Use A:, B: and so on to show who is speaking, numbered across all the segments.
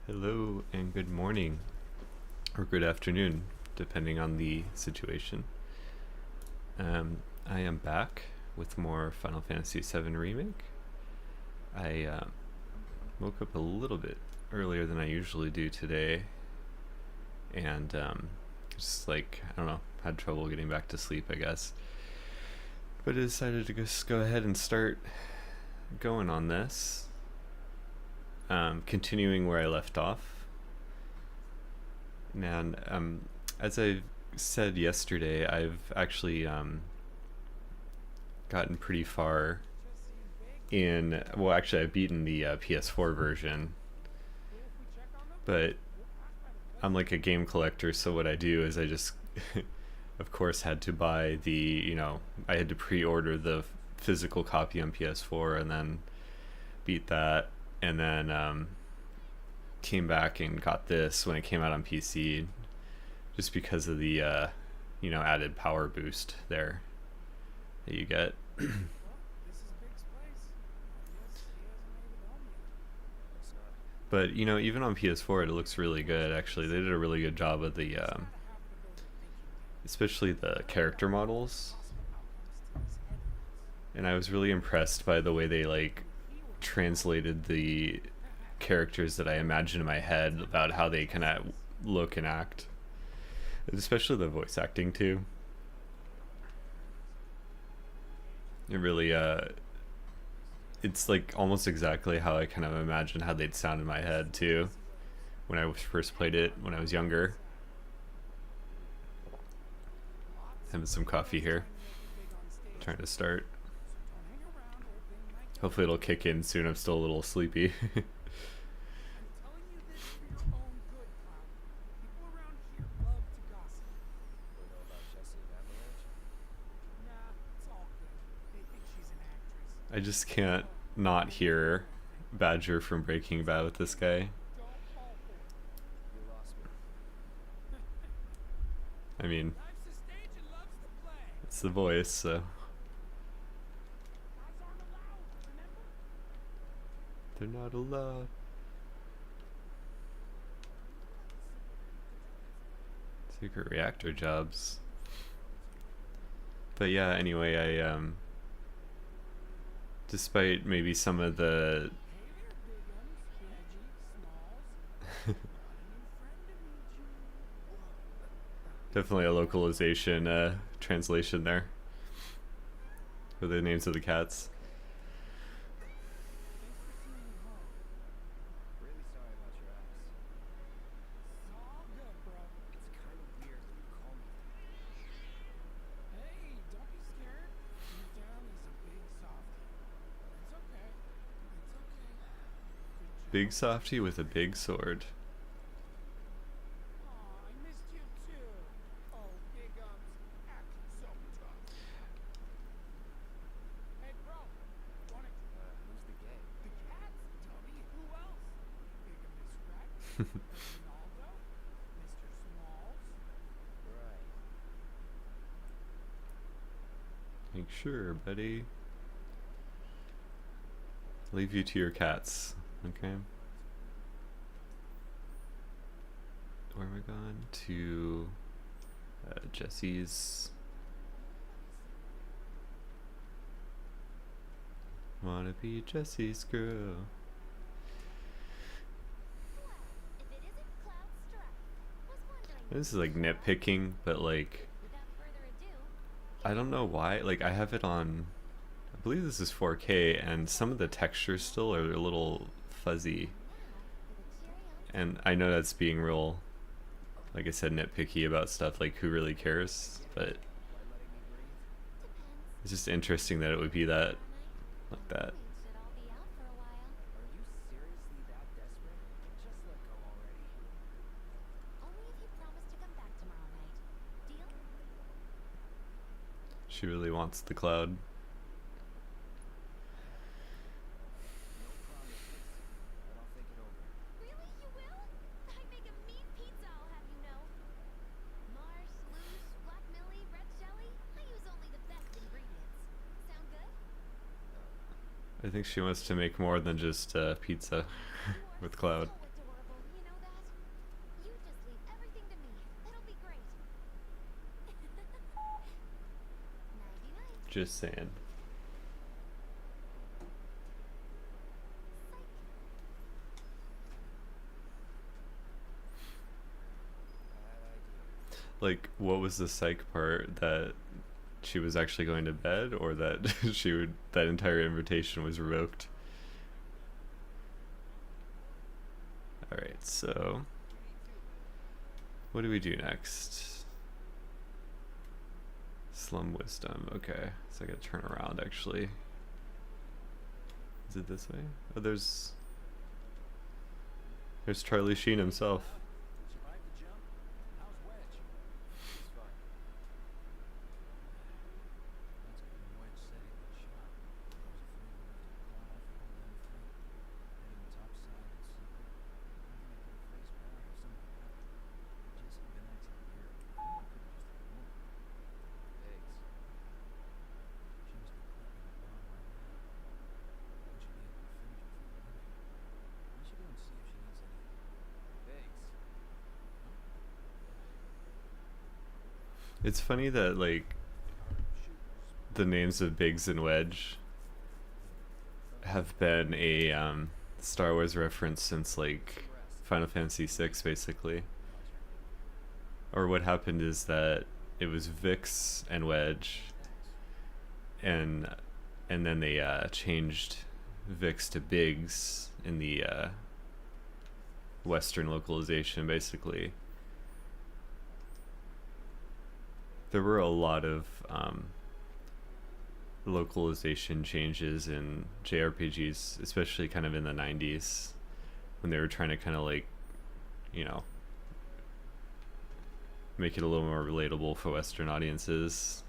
A: Hello and good morning, or good afternoon, depending on the situation. I am back with more Final Fantasy VII Remake. I woke up a little bit earlier than I usually do today, and just like, I don't know, had trouble getting back to sleep, I guess. But I decided to just go ahead and start going on this, continuing where I left off. And as I said yesterday, I've actually gotten pretty far in. Well, actually, I've beaten the PS4 version, but I'm like a game collector, so what I do is I just, of course, had to buy I had to pre-order the physical copy on PS4 and then beat that, and then came back and got this when it came out on PC, just because of the added power boost there that you get. But even on PS4 it looks really good. Actually, they did a really good job of the especially the character models, and I was really impressed by the way they like translated the characters that I imagine in my head about how they kind of look and act, especially the voice acting too. It really it's like almost exactly how I kind of imagine how they'd sound in my head too when I first played it when I was younger. Having some coffee here, trying to start. Hopefully it'll kick in soon. I'm still a little sleepy. I just can't not hear Badger from Breaking Bad with this guy. I mean, it's the voice, so. They're not allowed. Secret reactor jobs. But yeah, anyway, I despite maybe some of the definitely a localization translation there for the names of the cats. Big softy with a big sword. Make sure, buddy. Leave you to your cats. Okay. Where am I going? To Jesse's. Wanna be Jesse's girl. This is like nitpicking, but like I don't know why. Like I have it on, I believe this is 4K, and some of the textures still are a little fuzzy. And I know that's being real, like I said, nitpicky about stuff, like who really cares, but it's just interesting that it would be that, like that. She really wants the cloud. I think she wants to make more than just pizza with Cloud. Just saying. Like, what was the psych part? That she was actually going to bed, or that that entire invitation was revoked? All right, so what do we do next? Slum wisdom. Okay, so I gotta turn around. Actually, is it this way? Oh, there's Charlie Sheen himself. It's funny that like the names of Biggs and Wedge have been a Star Wars reference since like Final Fantasy VI, basically. Or what happened is that it was Vix and Wedge, and then they changed Vix to Biggs in the Western localization, basically. There were a lot of localization changes in JRPGs, especially kind of in the 90s, when they were trying to kind of like, you know, make it a little more relatable for Western audiences.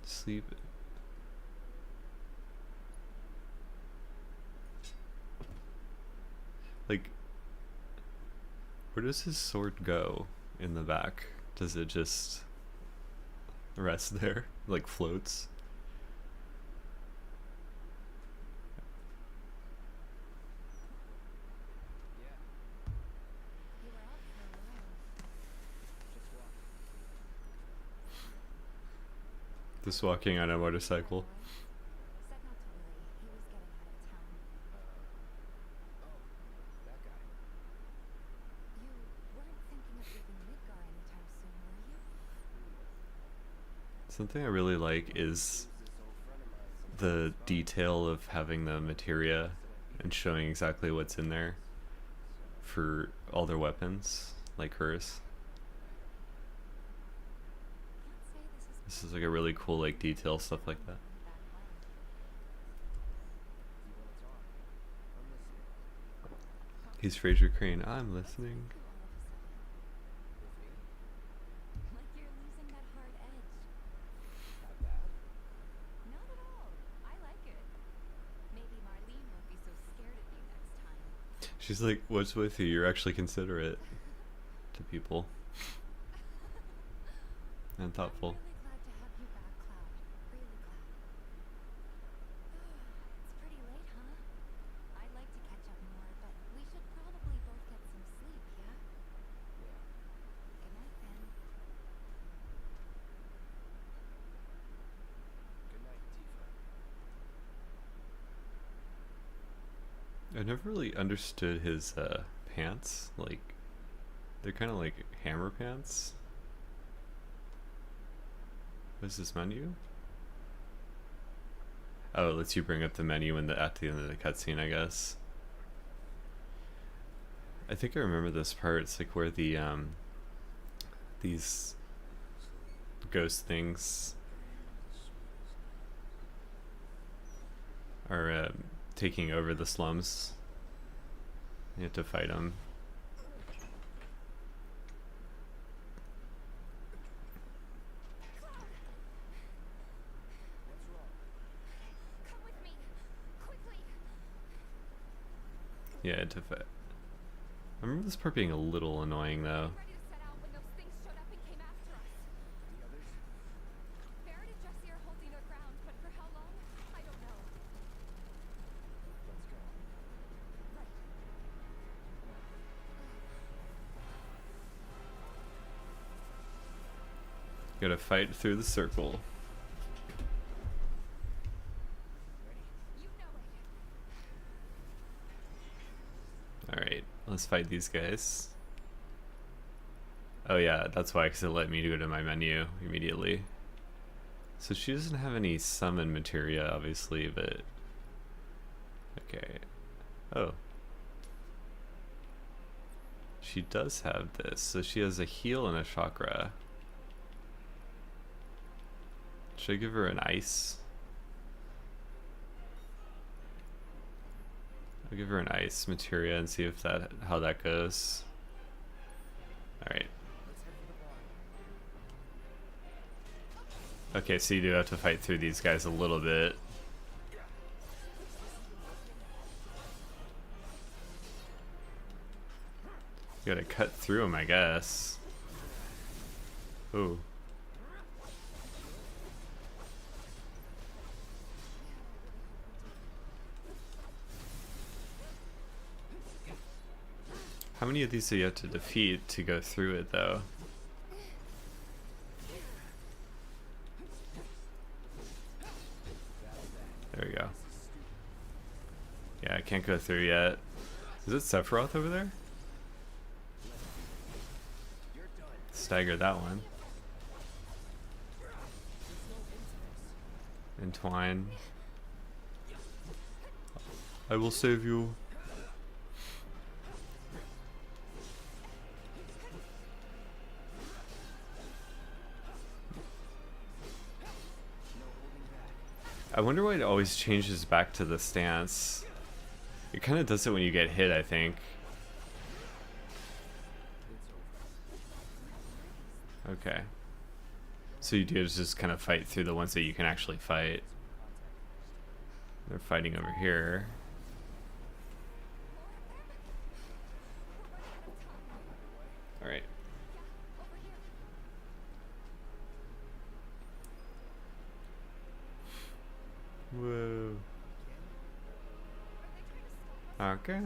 A: Sleep. Like, where does his sword go in the back? Does it just rest there, like floats? Just walking on a motorcycle. Something I really like is the detail of having the materia and showing exactly what's in there for all their weapons, like hers. This is like a really cool like detail, stuff like that. He's Fraser Crane. I'm listening. She's like, what's with you? You're actually considerate to people. And thoughtful. I never really understood his pants. Like, they're kind of like hammer pants. What is this menu? Oh, it lets you bring up the menu at the end of the cutscene, I guess. I think I remember this part. It's like where the these ghost things are taking over the slums. You have to fight them. Yeah, to fight. I remember this part being a little annoying though. Gotta fight through the circle. Alright, let's fight these guys. Oh yeah, that's why, because it let me go to my menu immediately. So she doesn't have any summon materia, obviously, but... Okay. Oh. She does have this, so she has a heal and a chakra. Should I give her an ice? I'll give her an ice materia and see if that how that goes. Alright. Okay, so you do have to fight through these guys a little bit. You gotta cut through them, I guess. Ooh. How many of these do you have to defeat to go through it, though? There we go. Yeah, I can't go through yet. Is it Sephiroth over there? Stagger that one. Entwine. I will save you. I wonder why it always changes back to the stance. It kind of does it when you get hit, I think. Okay. So you do just kind of fight through the ones that you can actually fight. They're fighting over here. Alright. Whoa. Okay.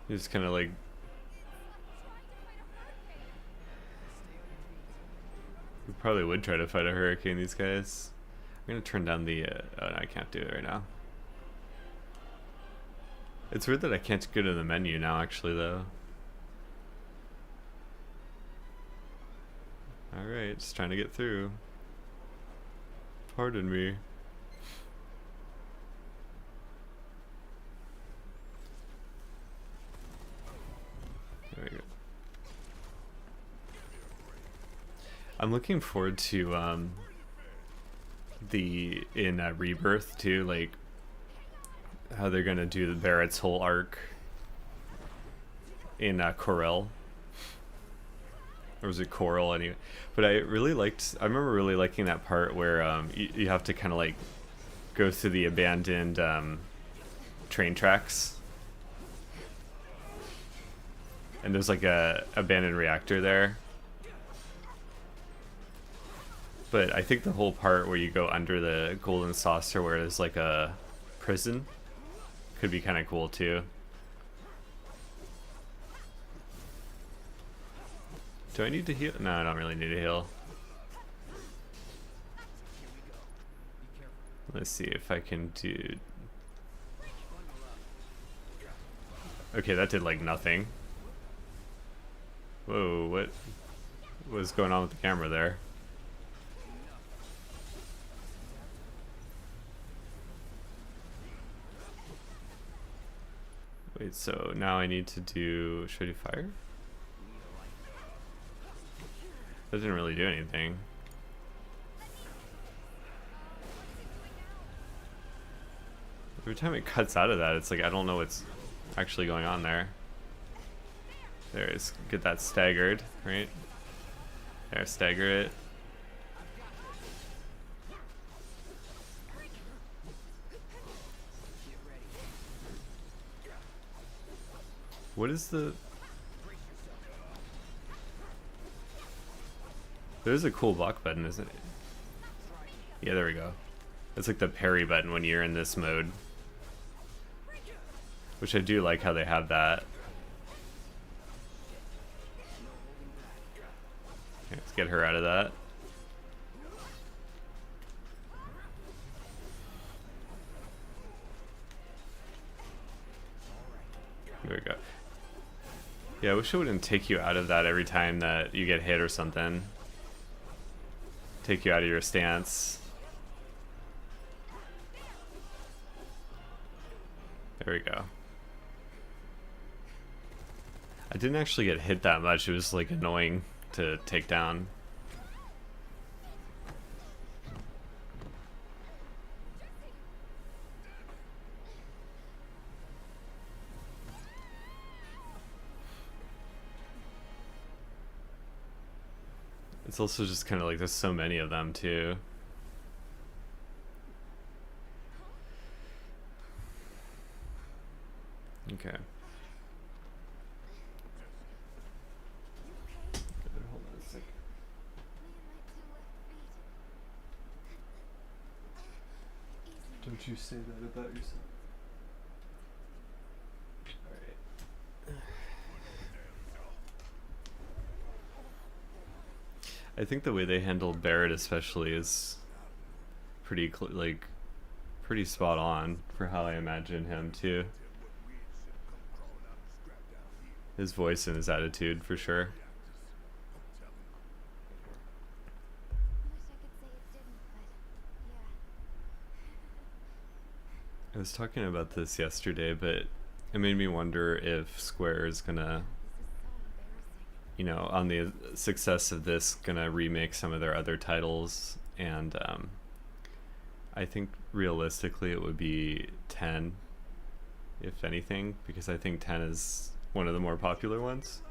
A: You just kind of like... We probably would try to fight a hurricane, these guys. I'm gonna turn down the... oh, no, I can't do it right now. It's weird that I can't go to the menu now, actually, though. Alright, just trying to get through. Pardon me. There we go. I'm looking forward to in Rebirth too, like how they're gonna do the Barrett's whole arc in Corel. Or was it Coral anyway? But I remember really liking that part where you have to kind of like go through the abandoned train tracks. And there's like a abandoned reactor there. But I think the whole part where you go under the golden saucer where there's like a prison could be kind of cool too. Do I need to heal? No, I don't really need to heal. Let's see if I can do... Okay, that did like nothing. Whoa, what was going on with the camera there? Wait, so now I need to do... Should I do fire? That didn't really do anything. Every time it cuts out of that, it's like I don't know what's actually going on there. There it is. Get that staggered, right? There, stagger it. What is the... There's a cool block button, isn't it? Yeah, there we go. It's like the parry button when you're in this mode. Which I do like how they have that. Okay, let's get her out of that. There we go. Yeah, I wish it wouldn't take you out of that every time that you get hit or something. Take you out of your stance. There we go. I didn't actually get hit that much. It was like annoying to take down. It's also just kind of like there's so many of them too. Okay. Hold on a second. Don't you say that about yourself. I think the way they handled Barrett especially is pretty pretty spot on for how I imagine him too. His voice and his attitude for sure. I was talking about this yesterday, but it made me wonder if Square is gonna, you know, on the success of this, gonna remake some of their other titles, and I think realistically it would be 10, if anything, because I think 10 is one of the more popular ones.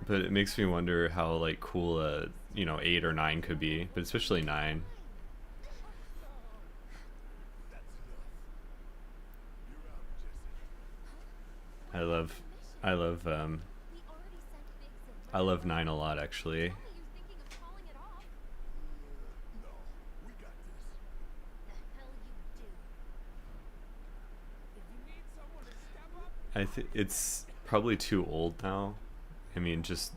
A: But it makes me wonder how like cool a, you know, 8 or 9 could be, but especially 9. I love 9 a lot actually. I think it's probably too old now. I mean, just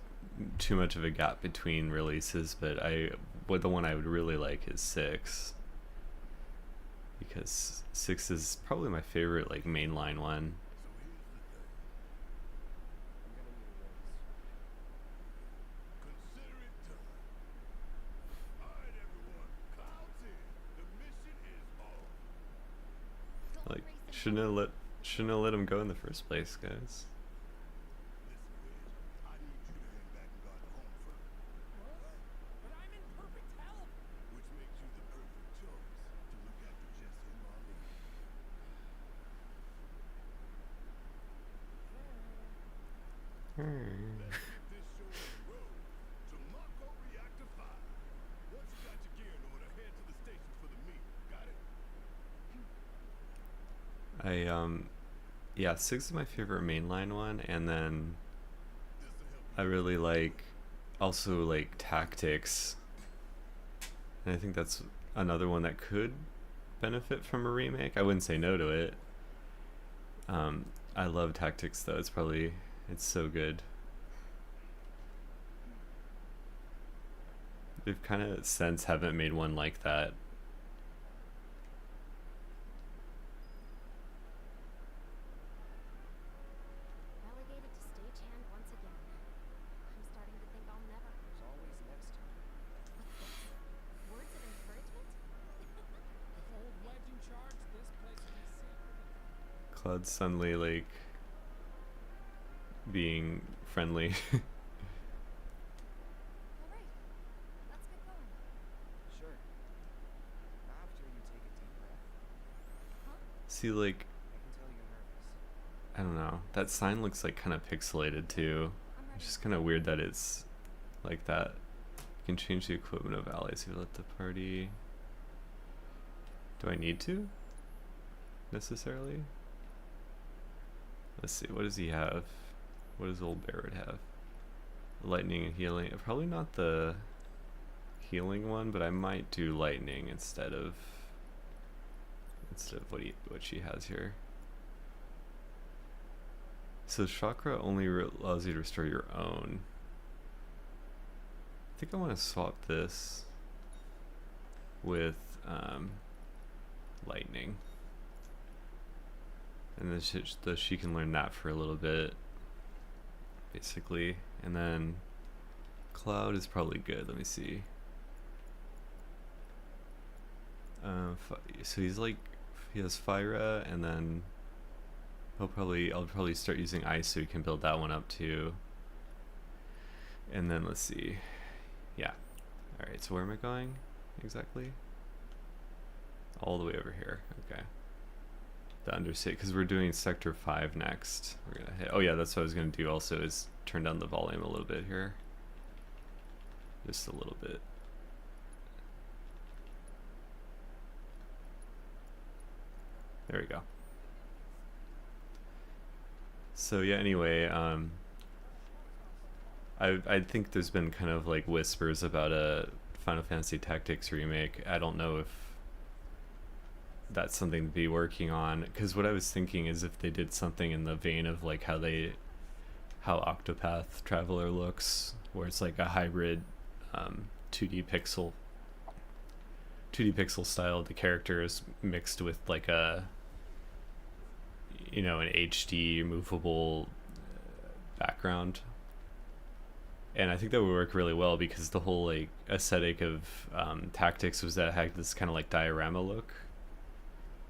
A: too much of a gap between releases, but the one I would really like is 6. Because 6 is probably my favorite like mainline one. Like, shouldn't have let him go in the first place, guys. Yeah, 6 is my favorite mainline one, and then I really like also like Tactics, and I think that's another one that could benefit from a remake. I wouldn't say no to it. I love Tactics though. It's so good. They've kind of since haven't made one like that. Cloud's suddenly like being friendly. See, like, I don't know, that sign looks like kind of pixelated too. It's just kind of weird that it's like that. You can change the equipment of allies if you let the party. Do I need to necessarily? Let's see, what does he have? What does old Barrett have? Lightning and healing. Probably not the healing one, but I might do lightning instead of instead of what she has here. So chakra only allows you to restore your own. I think I want to swap this with lightning, and then she can learn that for a little bit, basically. And then cloud is probably good. Let me see. So he's like, he has Fyra, and then I'll probably start using ice so we can build that one up too. And then let's see. Yeah. Alright, so where am I going exactly? All the way over here. Okay. The understate, because we're doing sector 5 next. We're gonna hit. Oh yeah, that's what I was gonna do also, is turn down the volume a little bit here. Just a little bit. There we go. So yeah, anyway, I think there's been kind of like whispers about a Final Fantasy Tactics remake. I don't know if that's something to be working on, because what I was thinking is if they did something in the vein of like how Octopath Traveler looks, where it's like a hybrid 2D pixel style of the characters mixed with like a, you know, an HD movable background. And I think that would work really well, because the whole like aesthetic of Tactics was that it had this kind of like diorama look,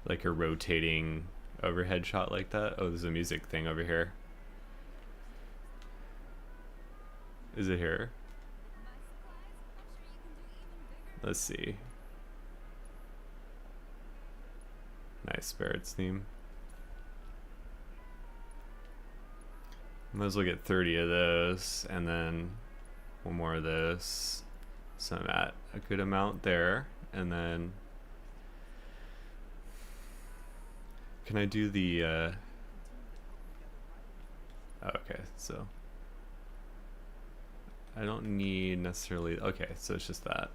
A: like a rotating overhead shot like that. Oh, there's a music thing over here. Is it here? Let's see. Nice Spirits theme. Might as well get 30 of those, and then one more of those. So I'm at a good amount there, and then can I do the oh, okay, so I don't need necessarily, okay, so it's just that.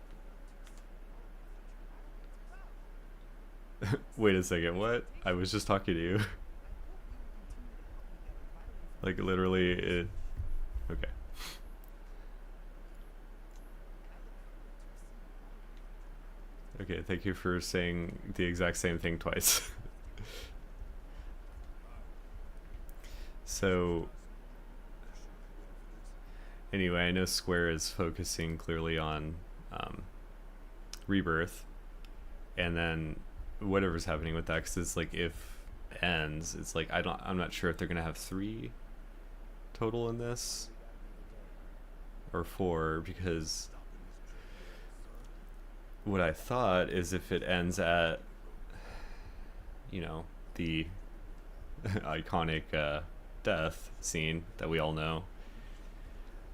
A: Wait a second, what? I was just talking to you. Like literally it, okay. Okay, thank you for saying the exact same thing twice. So anyway, I know Square is focusing clearly on Rebirth, and then whatever's happening with that, because it's like if ends, it's like I'm not sure if they're gonna have 3 total in this or 4, because what I thought is if it ends at, you know, the iconic death scene that we all know,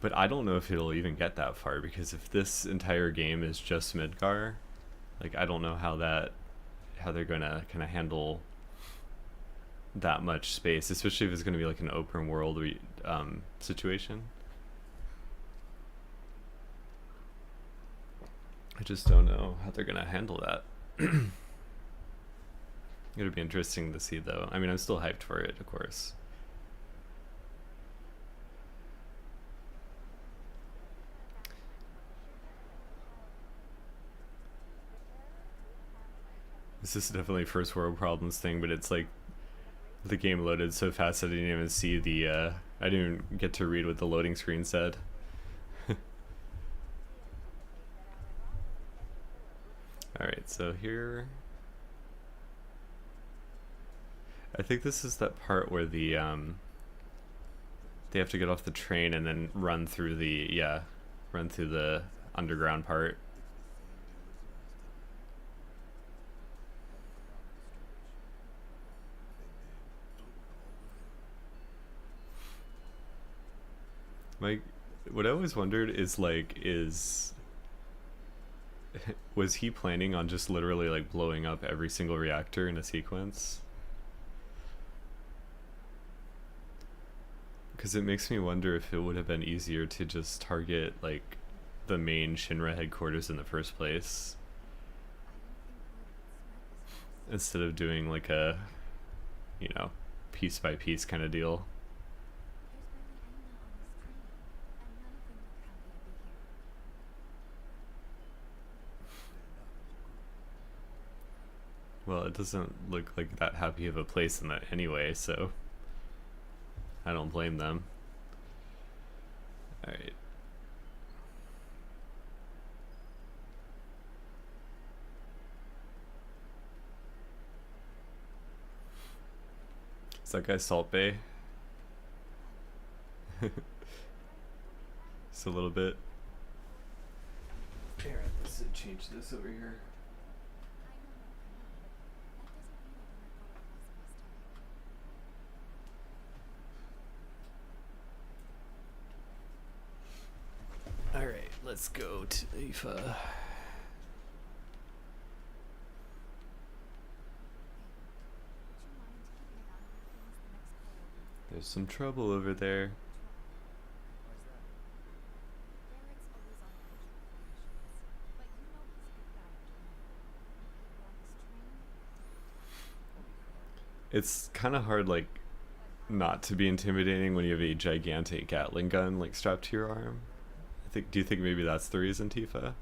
A: but I don't know if it'll even get that far, because if this entire game is just Midgar, like I don't know how they're gonna kind of handle that much space, especially if it's going to be like an open world situation. I just don't know how they're going to handle that. It'll be interesting to see though. I mean, I'm still hyped for it, of course. This is definitely first world problems thing, but it's like the game loaded so fast I didn't even see the I didn't even get to read what the loading screen said. Alright, so here I think this is that part where the they have to get off the train and then run through the underground part. Like, what I always wondered is like, was he planning on just literally like blowing up every single reactor in a sequence? Because it makes me wonder if it would have been easier to just target like the main Shinra headquarters in the first place. instead of doing like a, you know, piece by piece kind of deal. Well, it doesn't look like that happy of a place in that anyway, so I don't blame them. Alright. Is that guy Salt Bay? Just a little bit. Here, let's change this over here. Alright, let's go to Tifa. There's some trouble over there. It's kind of hard, like, not to be intimidating when you have a gigantic Gatling gun, like, strapped to your arm. Do you think maybe that's the reason, Tifa?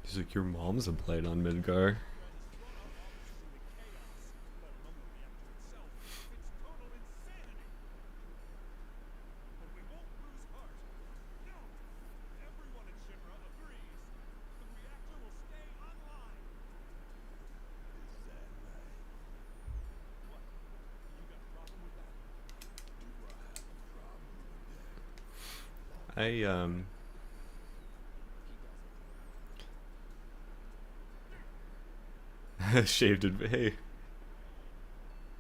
A: He's like, your mom's a blight on Midgar. Shaved and hey,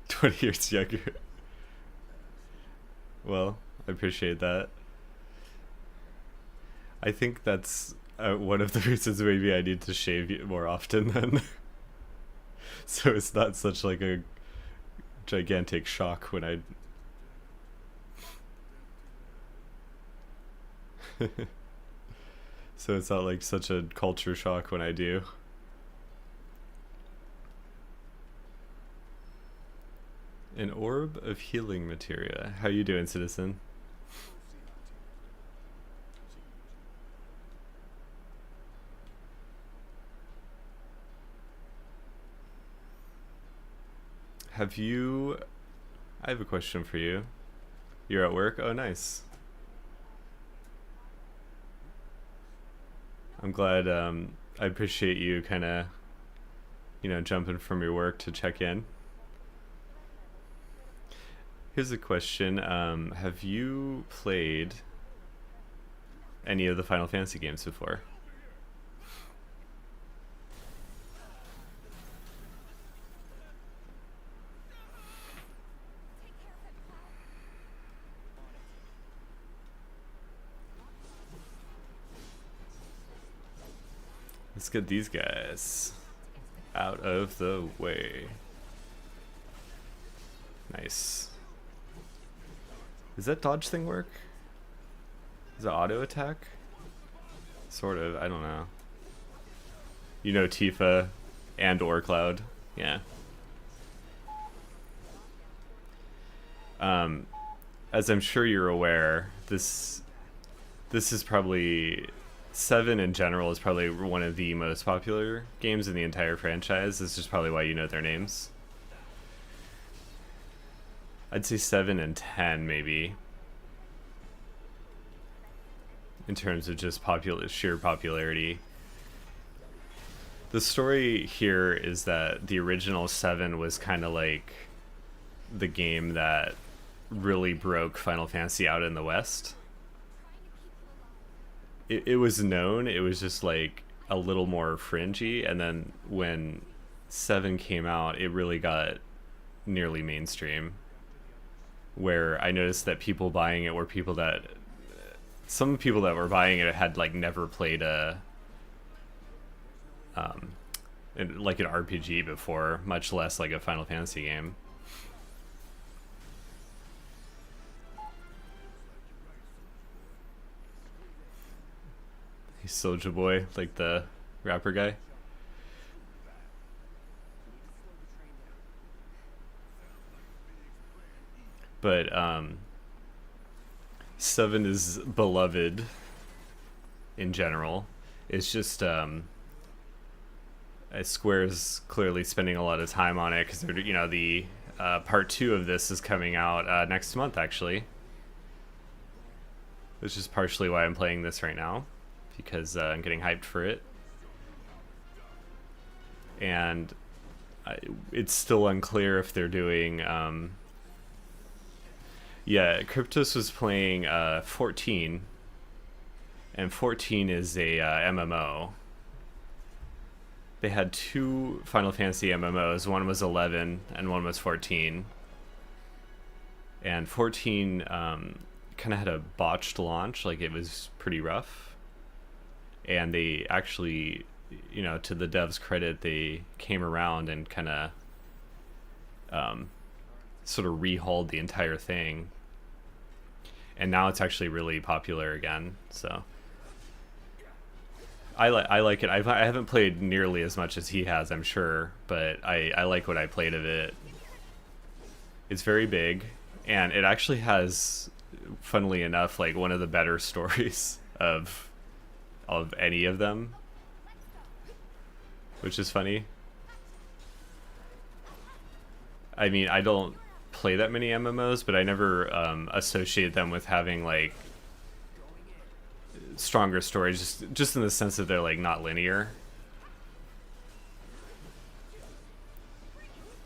A: 20 years younger. Well, I appreciate that. I think that's one of the reasons maybe I need to shave more often then. So it's not such like a gigantic shock when I so it's not like such a culture shock when I do. An orb of healing materia. How you doing, citizen? Have you... I have a question for you. You're at work? Oh, nice. I'm glad, I appreciate you kind of, you know, jumping from your work to check in. Here's a question. Have you played any of the Final Fantasy games before? Let's get these guys out of the way. Nice. Does that dodge thing work? Is it auto attack? Sort of, I don't know. You know Tifa and or Cloud. Yeah. As I'm sure you're aware, this is probably 7 in general is probably one of the most popular games in the entire franchise. This is probably why you know their names. I'd say 7 and 10 maybe, in terms of just sheer popularity. The story here is that the original 7 was kind of like the game that really broke Final Fantasy out in the West. It was known, it was just like a little more fringy, and then when 7 came out, it really got nearly mainstream. Where I noticed that people buying it were people that some people that were buying it had like never played like an RPG before, much less like a Final Fantasy game. He's Soulja Boy, like the rapper guy. But 7 is beloved in general. It's just Square's clearly spending a lot of time on it because they're, you know, the part 2 of this is coming out next month actually, which is partially why I'm playing this right now, because I'm getting hyped for it. And it's still unclear if they're doing yeah, Cryptos was playing 14, and 14 is a MMO. They had 2 Final Fantasy MMOs. One was 11 and one was 14. And 14 kind of had a botched launch, like it was pretty rough. And they actually, you know, to the devs' credit, they came around and kind of sort of rehauled the entire thing. And now it's actually really popular again, so I like it. I haven't played nearly as much as he has, I'm sure, but I like what I played of it. It's very big, and it actually has, funnily enough, like one of the better stories of any of them, which is funny. I mean, I don't play that many MMOs, but I never associate them with having like stronger stories, just in the sense that they're like not linear.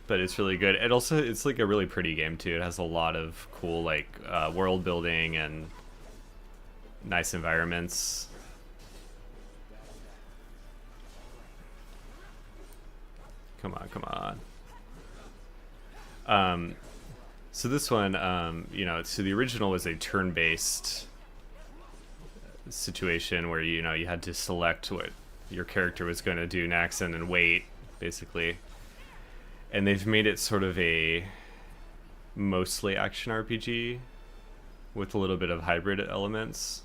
A: But it's really good. It also, it's like a really pretty game too. It has a lot of cool like world building and nice environments. Come on, come on. So this one, you know, so the original was a turn-based situation where, you know, you had to select what your character was going to do next and then wait, basically. And they've made it sort of a mostly action RPG with a little bit of hybrid elements.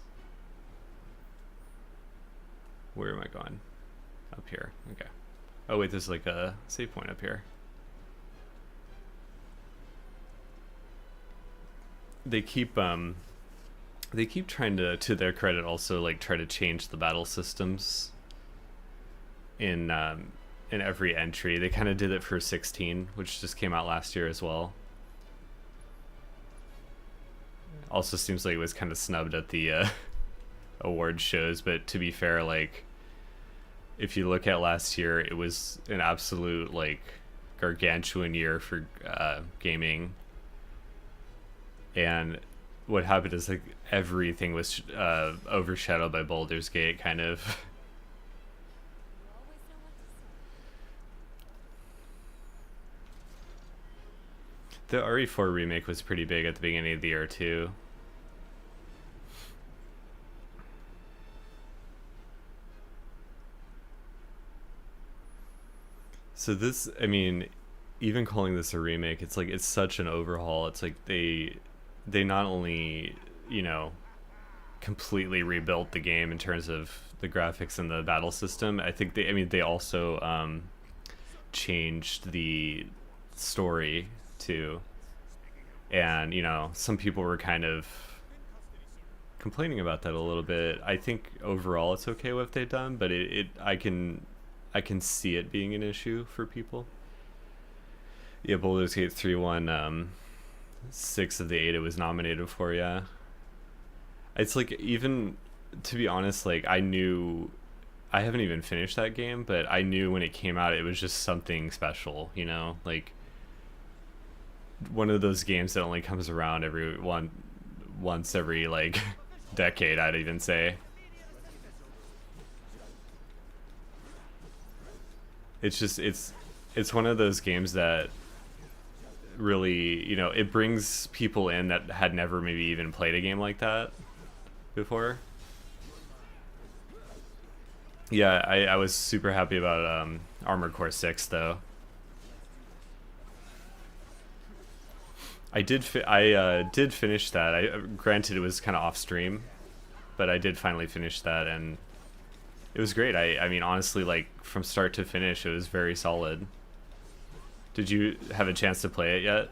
A: Where am I going? Up here. Okay. Oh wait, there's like a save point up here. They keep trying to their credit, also like try to change the battle systems in every entry. They kind of did it for 16, which just came out last year as well. Also seems like it was kind of snubbed at the award shows, but to be fair, like if you look at last year, it was an absolute like gargantuan year for gaming. And what happened is like everything was overshadowed by Baldur's Gate, kind of. The RE4 remake was pretty big at the beginning of the year too. So this, I mean, even calling this a remake, it's like it's such an overhaul. It's like they not only, you know, completely rebuilt the game in terms of the graphics and the battle system. I think they also changed the story too. And, you know, some people were kind of complaining about that a little bit. I think overall it's okay what they've done, but I can see it being an issue for people. Yeah, Baldur's Gate 3 won 6 of the 8 it was nominated for, yeah. It's like, even to be honest, like I haven't even finished that game, but I knew when it came out it was just something special, you know, like one of those games that only comes around once every like decade, I'd even say. It's just it's one of those games that really, you know, it brings people in that had never maybe even played a game like that. before. Yeah, I was super happy about Armored Core 6 though. I did finish that. I granted it was kind of off stream, but I did finally finish that, and it was great. I mean, honestly, like from start to finish, it was very solid. Did you have a chance to play it yet?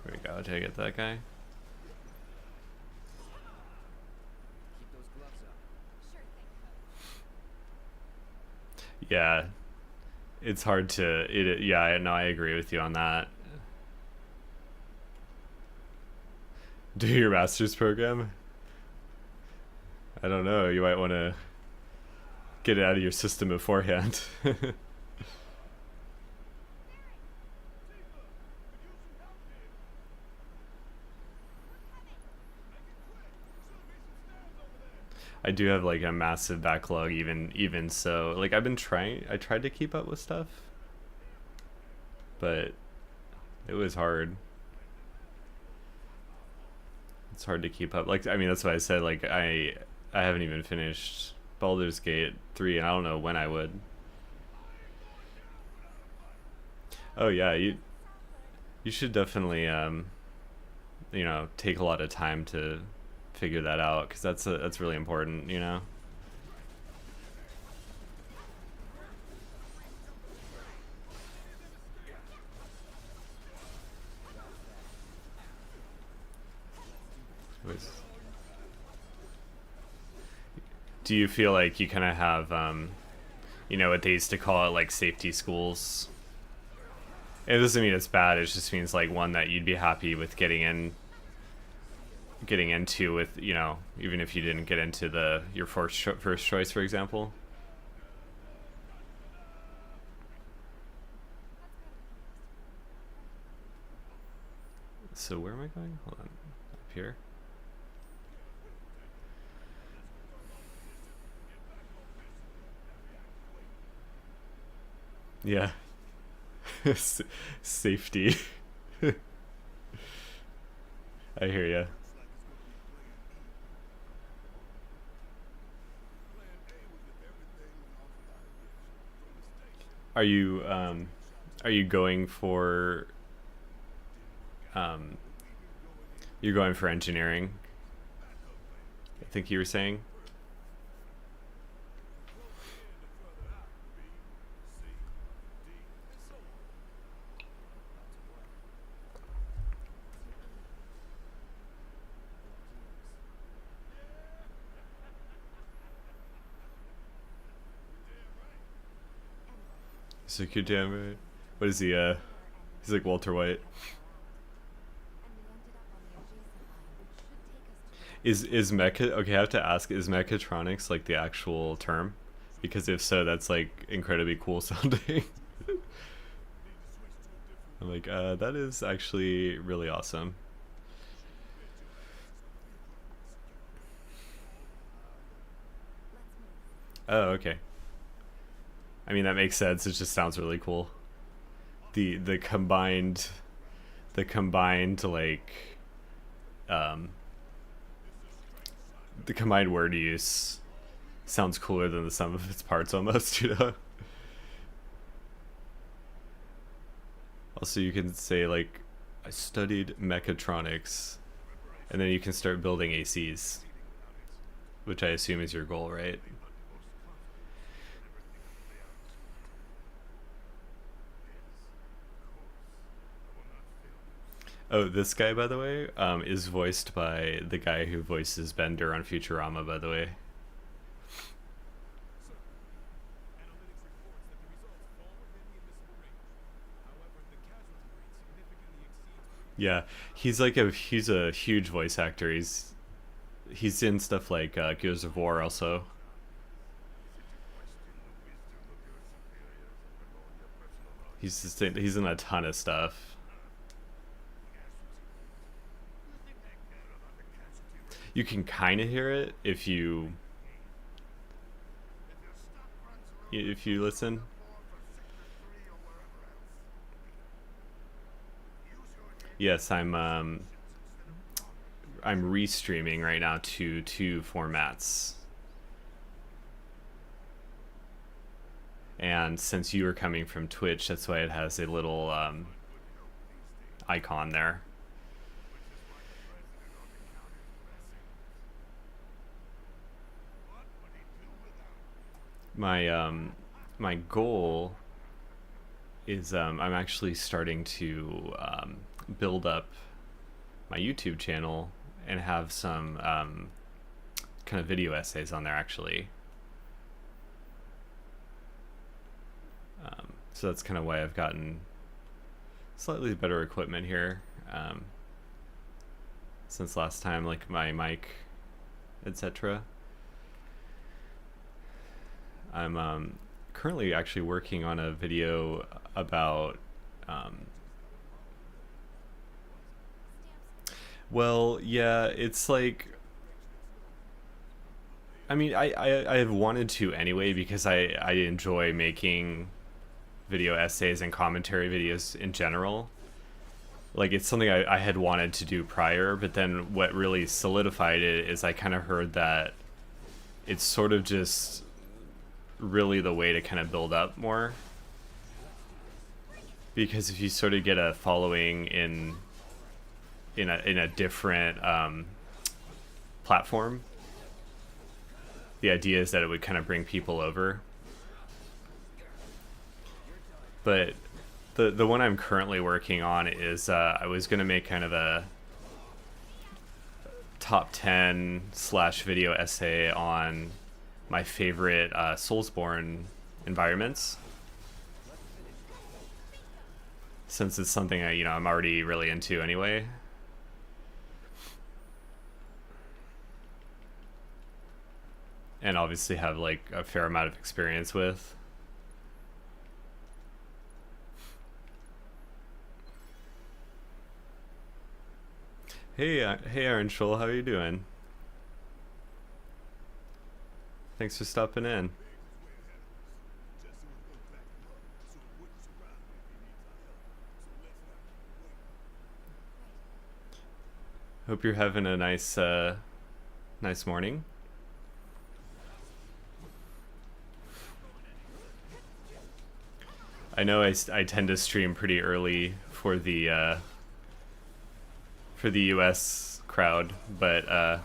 A: There we go. Did I get that guy? Yeah, it's hard to. Yeah, no, I agree with you on that. Do your master's program? I don't know. You might want to get it out of your system beforehand. I do have like a massive backlog, even so. Like I tried to keep up with stuff, but it was hard. It's hard to keep up. Like, I mean, that's why I said, like, I haven't even finished Baldur's Gate 3, and I don't know when I would. Oh yeah, you should definitely you know, take a lot of time to figure that out, because that's really important, you know. Do you feel like you kind of have you know, what they used to call it, like safety schools? It doesn't mean it's bad, it just means like one that you'd be happy with getting into, with, you know, even if you didn't get into your first choice, for example. So where am I going? Hold on. Up here. Yeah. Safety. I hear ya. Are you are you going for um you're going for engineering? I think you were saying. So you're damn right. What is he? He's like Walter White. Is mecha okay? I have to ask: is mechatronics like the actual term? Because if so, that's like incredibly cool sounding. I'm like, that is actually really awesome. Oh, okay. I mean, that makes sense. It just sounds really cool. The combined, the combined like, um, the combined word use sounds cooler than the sum of its parts almost. You know. Also, you can say like, I studied mechatronics, and then you can start building ACs, which I assume is your goal, right? Oh, this guy, by the way, is voiced by the guy who voices Bender on Futurama, by the way. Yeah, he's a huge voice actor. He's in stuff like Gears of War also. He's in a ton of stuff. You can kind of hear it if you if you listen. Yes, I'm restreaming right now to two formats. And since you are coming from Twitch, that's why it has a little icon there. My goal is I'm actually starting to build up my YouTube channel and have some kind of video essays on there actually. So that's kind of why I've gotten slightly better equipment here since last time, like my mic, etc. I'm currently actually working on a video about well, yeah, it's like, I mean, I have wanted to anyway because I enjoy making video essays and commentary videos in general. Like, it's something I had wanted to do prior, but then what really solidified it is I kind of heard that it's sort of just really the way to kind of build up more. Because if you sort of get a following in a different platform, the idea is that it would kind of bring people over. But the one I'm currently working on is I was going to make kind of a top 10 / video essay on my favorite Soulsborne environments, since it's something I'm already really into anyway. And obviously have like a fair amount of experience with. Hey, Aaron Scholl, how are you doing? Thanks for stopping in. Hope you're having a nice morning. I know I tend to stream pretty early for the US crowd, but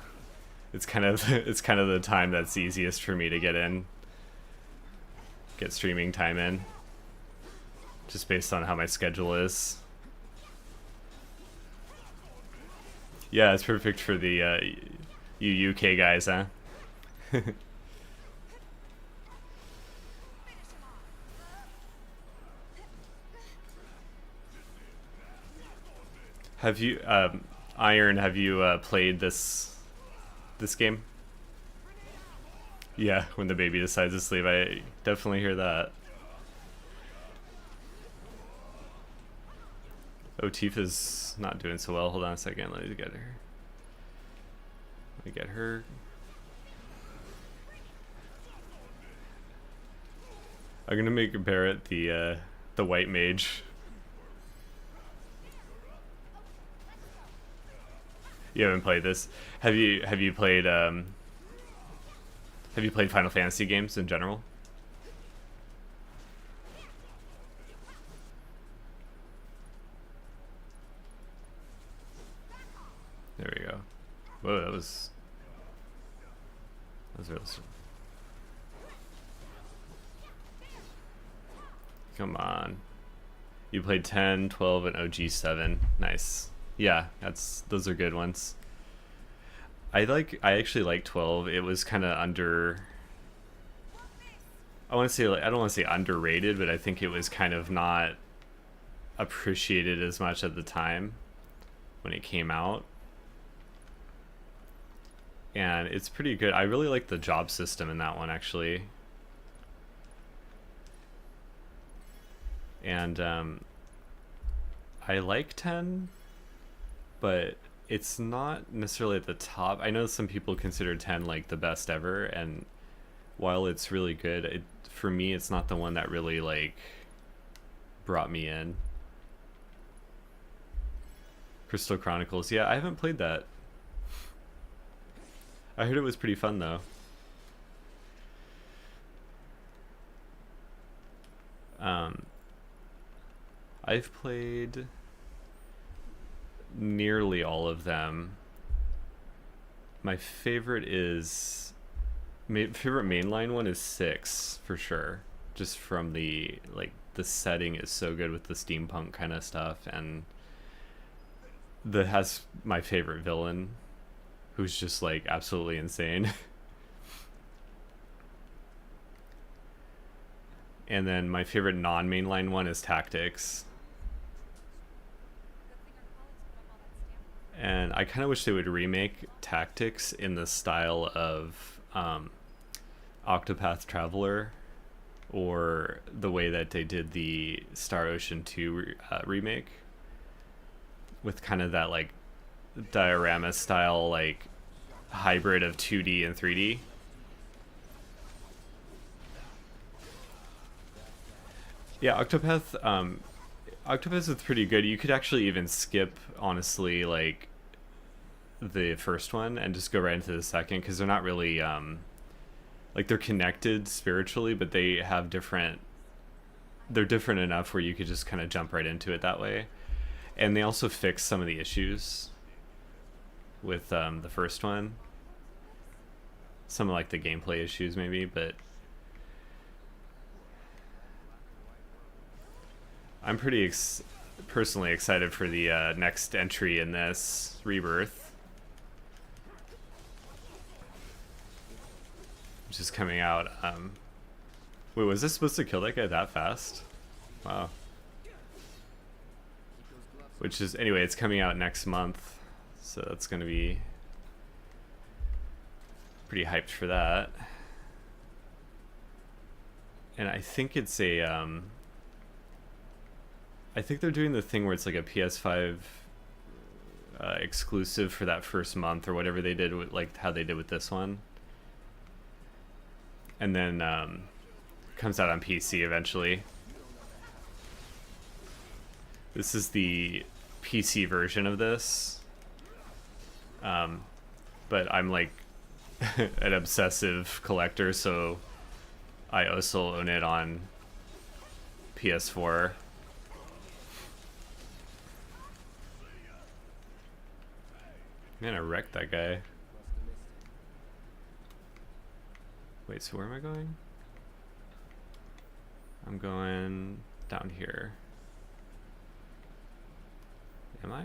A: it's kind of the time that's easiest for me to get streaming time in, just based on how my schedule is. Yeah, it's perfect for the you UK guys, huh? Have you, Iron? Have you played this game? Yeah, when the baby decides to sleep, I definitely hear that. Oh, Tifa's not doing so well. Hold on a second. Let me get her. Let me get her. I'm gonna make Barrett the white mage. You haven't played this. Have you played Final Fantasy games in general? There we go. Whoa, that was real. Come on. You played 10, 12, and OG 7. Nice. Yeah, those are good ones. I actually like 12. It was kind of under, I want to say, like, I don't want to say underrated, but I think it was kind of not appreciated as much at the time when it came out. And it's pretty good. I really like the job system in that one, actually. And I like 10, but it's not necessarily at the top. I know some people consider 10 like the best ever, and while it's really good, for me it's not the one that really like brought me in. Crystal Chronicles, yeah, I haven't played that. I heard it was pretty fun though. I've played nearly all of them. My favorite is favorite mainline one is 6 for sure. Just from the the setting is so good with the steampunk kind of stuff, and that has my favorite villain, who's just like absolutely insane. And then my favorite non-mainline one is Tactics. And I kind of wish they would remake Tactics in the style of Octopath Traveler, or the way that they did the Star Ocean 2 remake, with kind of that like diorama style, like hybrid of 2D and 3D. Yeah, Octopath is pretty good. You could actually even skip, honestly, like the first one and just go right into the second, because they're not really like, they're connected spiritually, but they have they're different enough where you could just kind of jump right into it that way. And they also fix some of the issues with the first one, some of like the gameplay issues maybe, but I'm pretty personally excited for the next entry in this, Rebirth, which is coming out. Wait, was this supposed to kill that guy that fast? Wow. Which is, anyway, it's coming out next month, so that's gonna be pretty hyped for that. And I think it's a I think they're doing the thing where it's like a PS5 exclusive for that first month, or whatever they did with, like how they did with this one, and then comes out on PC eventually. This is the PC version of this, but I'm like an obsessive collector, so I also own it on PS4. Man, I wrecked that guy. Wait, so where am I going? I'm going down here. Am I?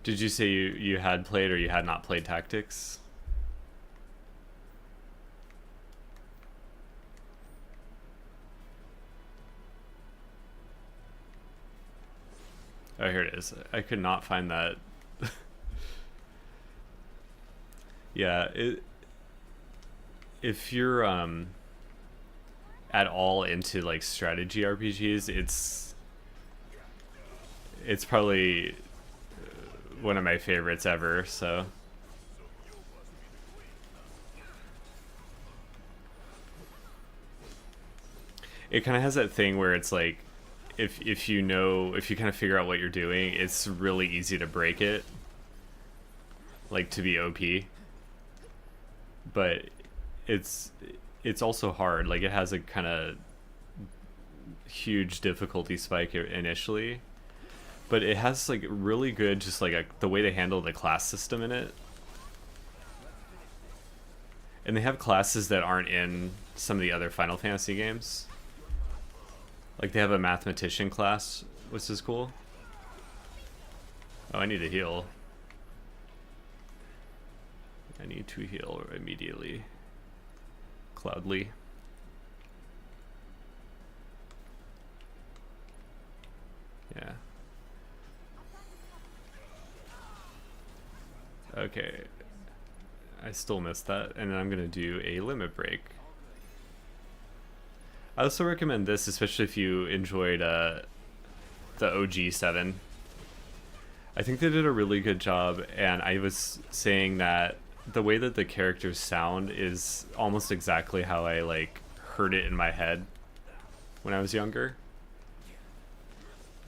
A: Did you say you had played, or you had not played Tactics? Oh, here it is. I could not find that. Yeah, if you're at all into like strategy RPGs, it's probably one of my favorites ever, so. It kind of has that thing where it's like, if you kind of figure out what you're doing, it's really easy to break it, like to be OP. But it's also hard. Like, it has a kind of huge difficulty spike initially, but it has like really good, just like the way they handle the class system in it. And they have classes that aren't in some of the other Final Fantasy games. Like, they have a mathematician class, which is cool. Oh, I need to heal. I need to heal immediately. Cloudly. Yeah. Okay. I still missed that, and then I'm gonna do a limit break. I also recommend this, especially if you enjoyed the OG 7. I think they did a really good job, and I was saying that the way that the characters sound is almost exactly how I like heard it in my head when I was younger.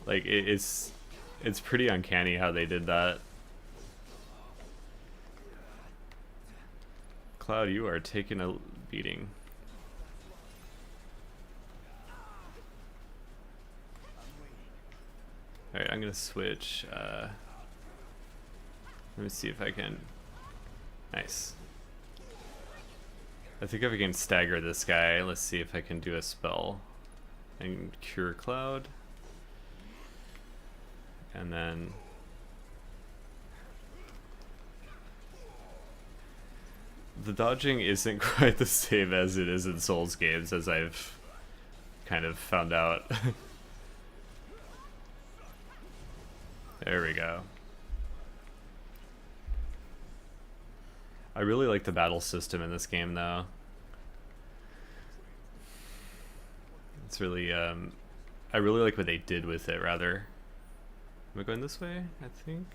A: Like it's pretty uncanny how they did that. Cloud, you are taking a beating. Alright, I'm gonna switch. Let me see if I can. Nice. I think if I can stagger this guy, let's see if I can do a spell and cure Cloud. And then the dodging isn't quite the same as it is in Souls games, as I've kind of found out. There we go. I really like the battle system in this game, though. It's really, I really like what they did with it, rather. Am I going this way? I think.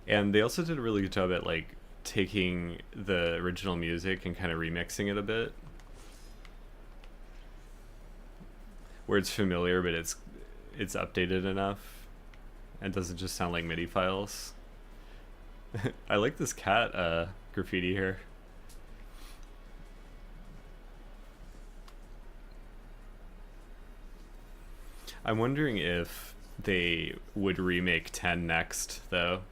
A: And they also did a really good job at, like, taking the original music and kind of remixing it a bit. Where it's familiar, but it's updated enough and doesn't just sound like MIDI files. I like this cat graffiti here. I'm wondering if they would remake 10 next, though,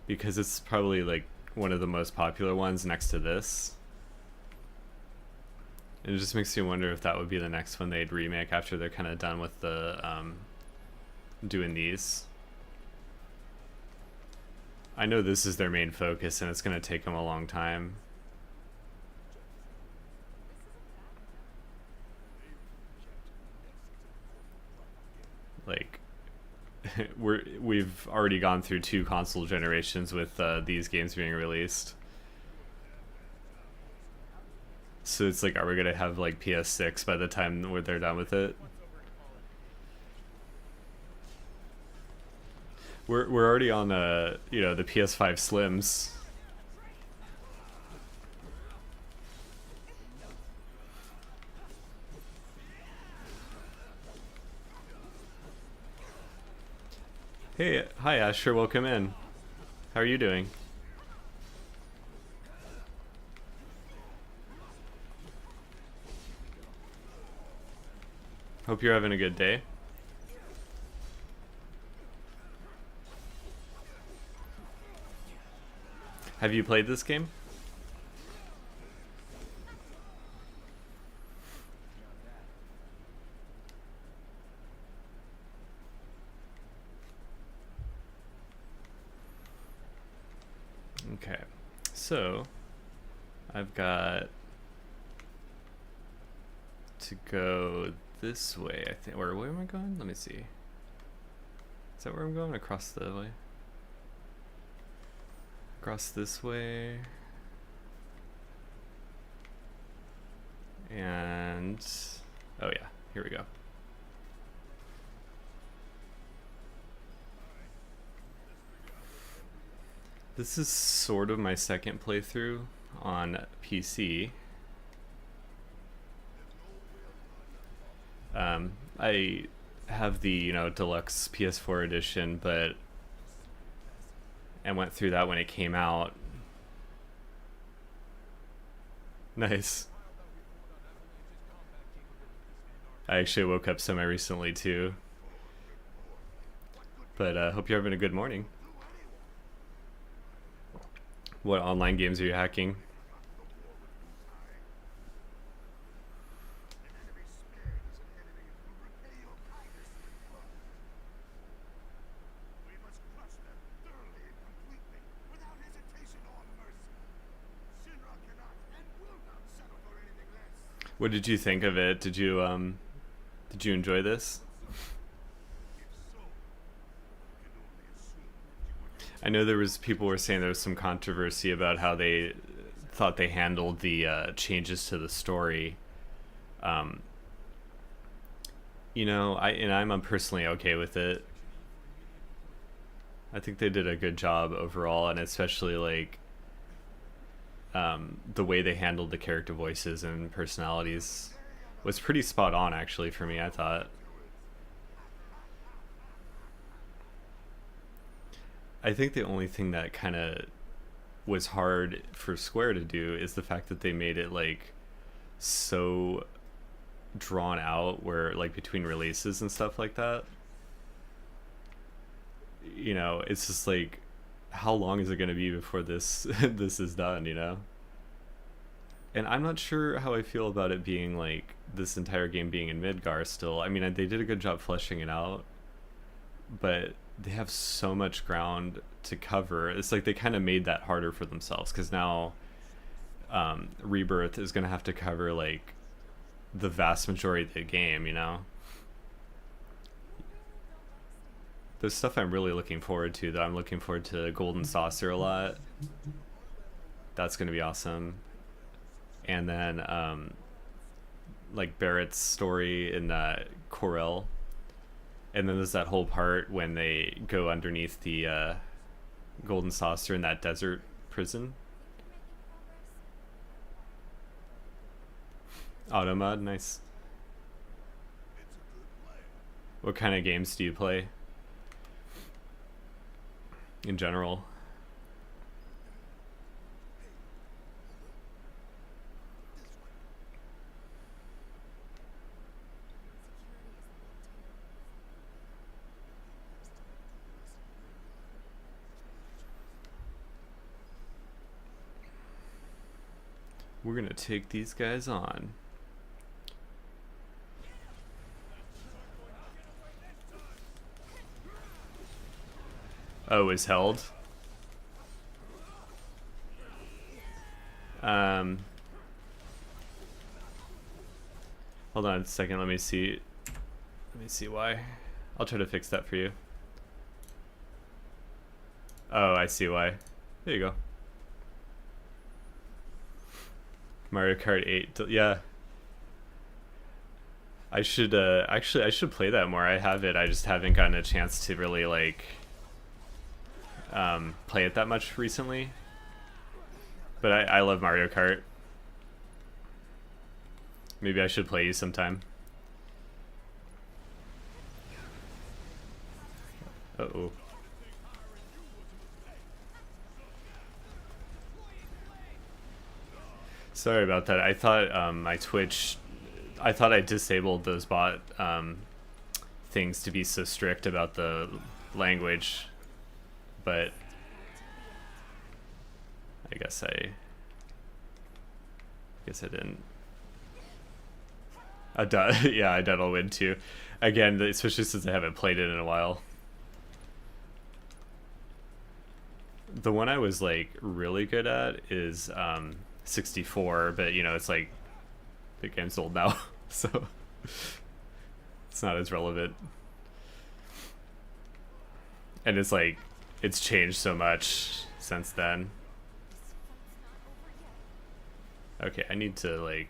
A: because it's probably like one of the most popular ones next to this. It just makes me wonder if that would be the next one they'd remake after they're kind of done with the doing these. I know this is their main focus, and it's going to take them a long time. Like, we've already gone through 2 console generations with these games being released. So it's like, are we gonna have like PS6 by the time they're done with it? We're already on the the PS5 Slims. Hey, hi Asher, welcome in. How are you doing? Hope you're having a good day. Have you played this game? Okay, so I've got to go this way, I think. Or where am I going? Let me see. Is that where I'm going? Across the way? Across this way. And oh yeah, here we go. This is sort of my second playthrough on PC. I have the deluxe PS4 edition, but went through that when it came out. Nice. I actually woke up semi recently too, but hope you're having a good morning. What online games are you hacking? What did you think of it? Did you enjoy this? I know there was people were saying there was some controversy about how they thought they handled the changes to the story. You know, I'm personally okay with it. I think they did a good job overall, and especially like the way they handled the character voices and personalities was pretty spot on actually for me, I thought. I think the only thing that kind of was hard for Square to do is the fact that they made it like so drawn out where like between releases and stuff like that. You know, it's just like how long is it going to be before this this is done, you know? And I'm not sure how I feel about it being like this entire game being in Midgar still. I mean, they did a good job fleshing it out, but they have so much ground to cover. It's like they kind of made that harder for themselves because now Rebirth is going to have to cover like the vast majority of the game, you know? There's stuff I'm really looking forward to, though. I'm looking forward to Golden Saucer a lot. That's going to be awesome. And then like Barrett's story in Corel. And then there's that whole part when they go underneath the Golden Saucer in that desert prison. Automod, nice. What kind of games do you play in general? We're gonna take these guys on. Oh, is held. Hold on a second. Let me see. Let me see why. I'll try to fix that for you. Oh, I see why. There you go. Mario Kart 8. Yeah. I should actually I should play that more. I have it. I just haven't gotten a chance to really like play it that much recently. But I love Mario Kart. Maybe I should play you sometime. Uh-oh. Sorry about that. I thought my Twitch... I thought I disabled those bot things to be so strict about the language. But... I guess I didn't. Yeah, I doubt I'll win too. Again, especially since I haven't played it in a while. The one I was like really good at is 64, but you know, it's like the game's old now, so it's not as relevant. And it's like it's changed so much since then. Okay, I need to like...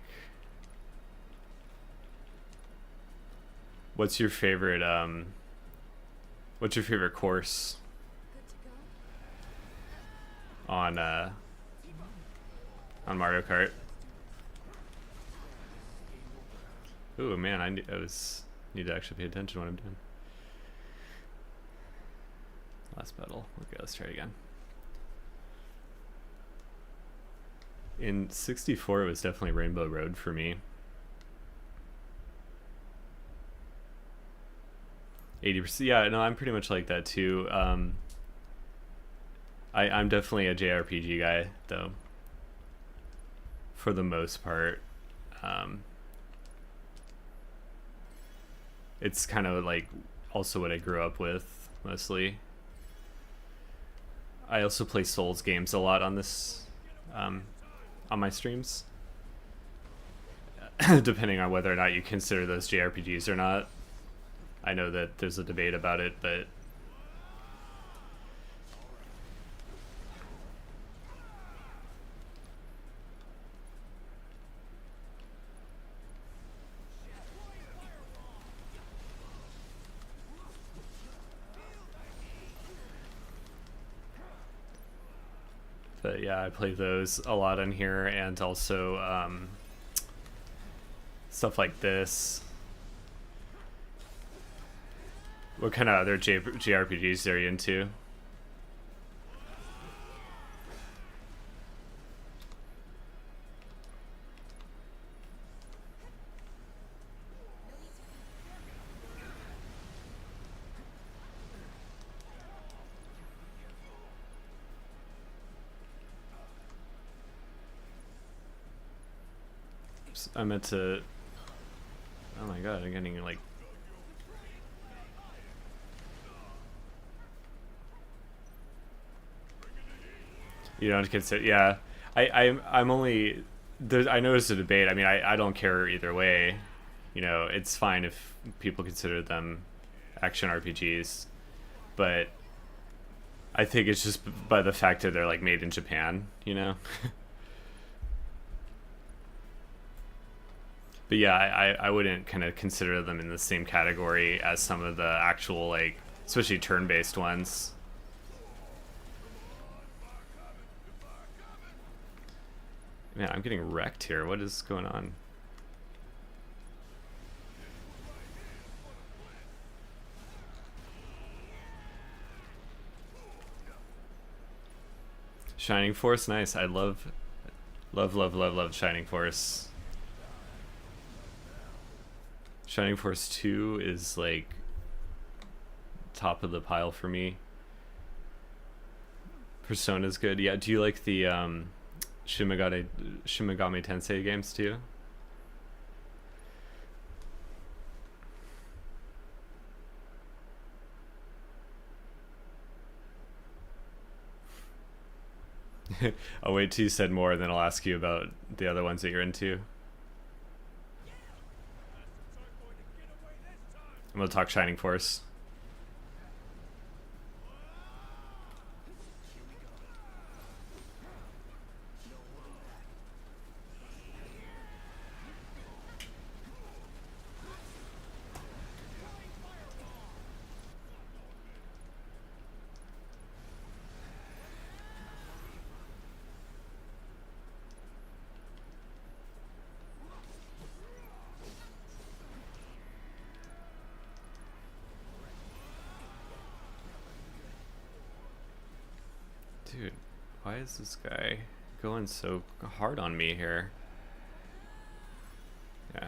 A: What's your favorite course on Mario Kart? Ooh, man, I need to actually pay attention to what I'm doing. Last battle. Okay, let's try again. In 64, it was definitely Rainbow Road for me. 80%. Yeah, no, I'm pretty much like that too. I'm definitely a JRPG guy, though. For the most part. It's kind of like also what I grew up with, mostly. I also play Souls games a lot on this, on my streams. Depending on whether or not you consider those JRPGs or not. I know that there's a debate about it, but... But yeah, I play those a lot on here, and also stuff like this. What kind of other JRPGs are you into? I meant to. Oh my god, I'm getting like. You don't consider, yeah. I'm only. I noticed a debate. I mean, I don't care either way. You know, it's fine if people consider them action RPGs, but I think it's just by the fact that they're like made in Japan. You know. But yeah, I wouldn't kind of consider them in the same category as some of the actual, like, especially turn-based ones. Man, I'm getting wrecked here. What is going on? Shining Force, nice. I love Shining Force. Shining Force 2 is like top of the pile for me. Persona's good. Yeah, do you like the Shimigami Tensei games too? I'll wait till you said more, and then I'll ask you about the other ones that you're into. I'm gonna talk Shining Force. Dude, why is this guy going so hard on me here? Yeah.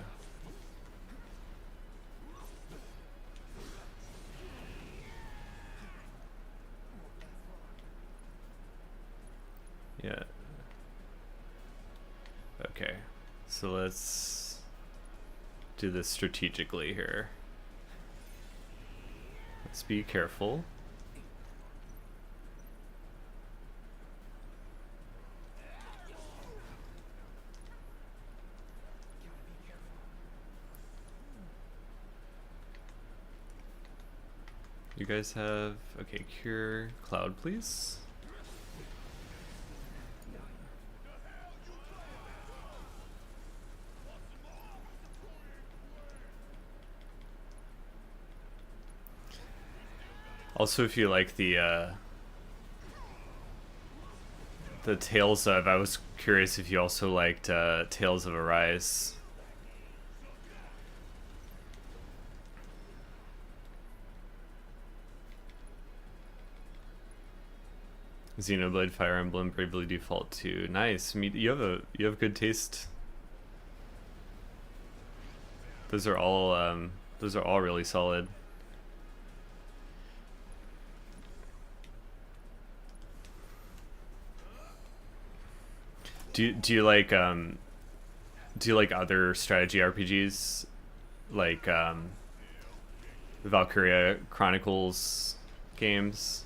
A: Yeah. Okay. So let's do this strategically here. Let's be careful. You guys have, okay, cure Cloud, please. Also, if you like the Tales of, I was curious if you also liked Tales of Arise. Xenoblade, Fire Emblem, Bravely Default 2. Nice. You have good taste. Those are all really solid. Do you like other strategy RPGs like Valkyria Chronicles games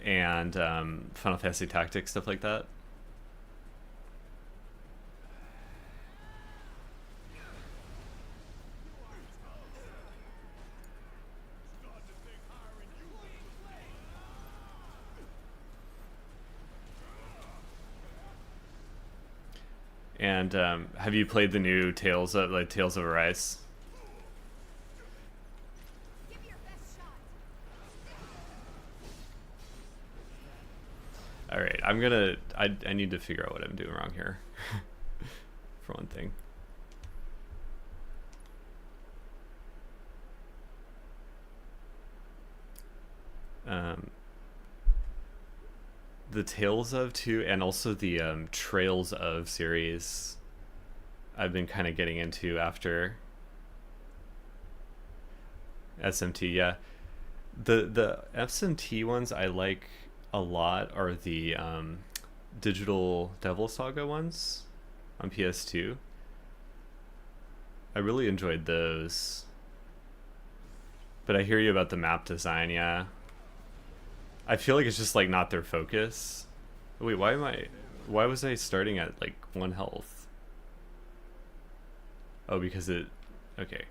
A: and Final Fantasy Tactics, stuff like that? And have you played the new Tales of Arise? All right, I need to figure out what I'm doing wrong here. For one thing. The Tales of too, and also the Trails of series I've been kind of getting into after SMT. Yeah, the SMT ones I like a lot are the Digital Devil Saga ones on PS2. I really enjoyed those, but I hear you about the map design. Yeah, I feel like it's just like not their focus. Wait, why was I starting at like 1 health? Oh, because it, okay,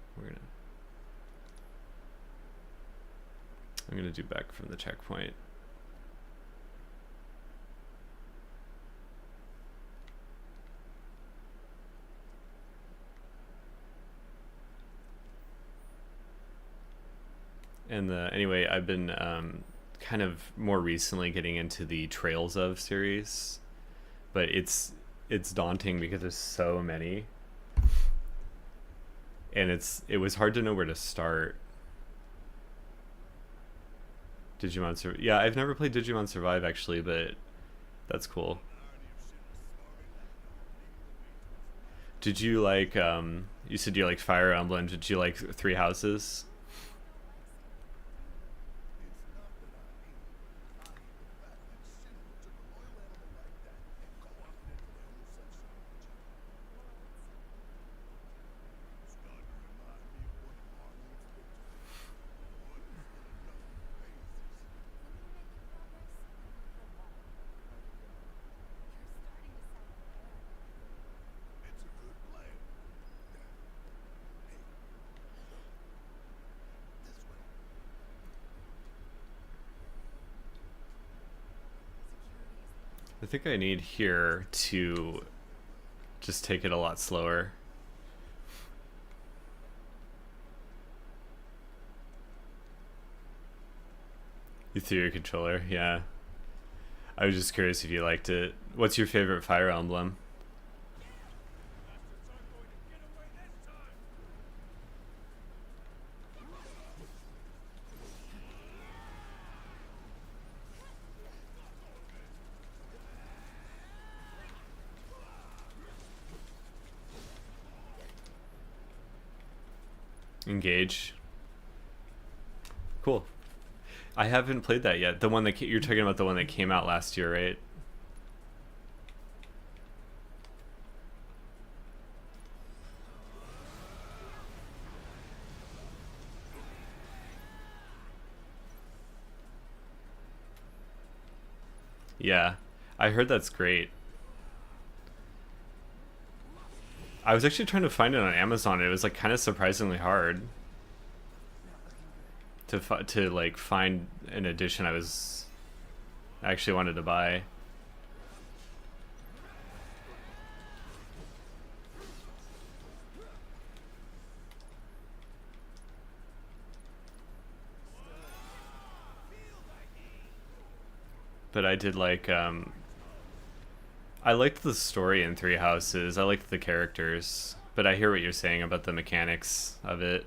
A: I'm gonna do back from the checkpoint. And anyway, I've been kind of more recently getting into the Trails of series, but it's daunting because there's so many, and it was hard to know where to start. Digimon Survive. Yeah, I've never played Digimon Survive actually, but that's cool. Did you like you said you like Fire Emblem, did you like Three Houses? I think I need here to just take it a lot slower. You threw your controller, yeah. I was just curious if you liked it. What's your favorite Fire Emblem? Engage. Cool. I haven't played that yet. The one that you're talking about, the one that came out last year, right? Yeah, I heard that's great. I was actually trying to find it on Amazon. It was like kind of surprisingly hard to like find an edition I actually wanted to buy. But I did like I liked the story in Three Houses. I liked the characters, but I hear what you're saying about the mechanics of it.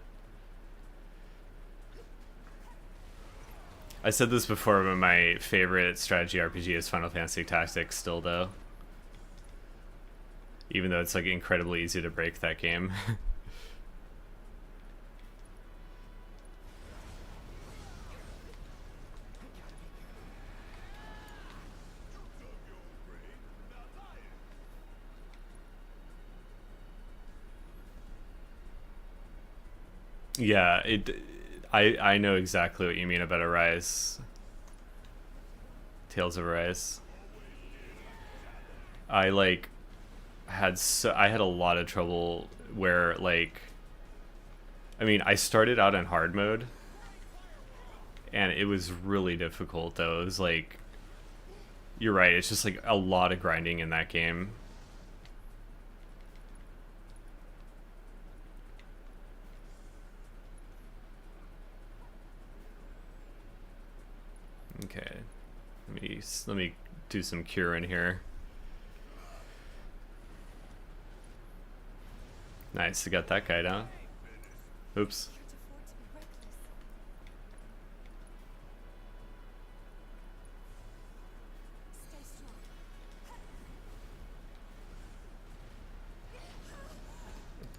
A: I said this before, but my favorite strategy RPG is Final Fantasy Tactics still, though. Even though it's like incredibly easy to break that game. Yeah, I know exactly what you mean about Arise. Tales of Arise. I like I had a lot of trouble where like I mean, I started out in hard mode and it was really difficult though. It was like you're right, it's just like a lot of grinding in that game. Okay, let me do some curing here. Nice, to get that guy down. Oops.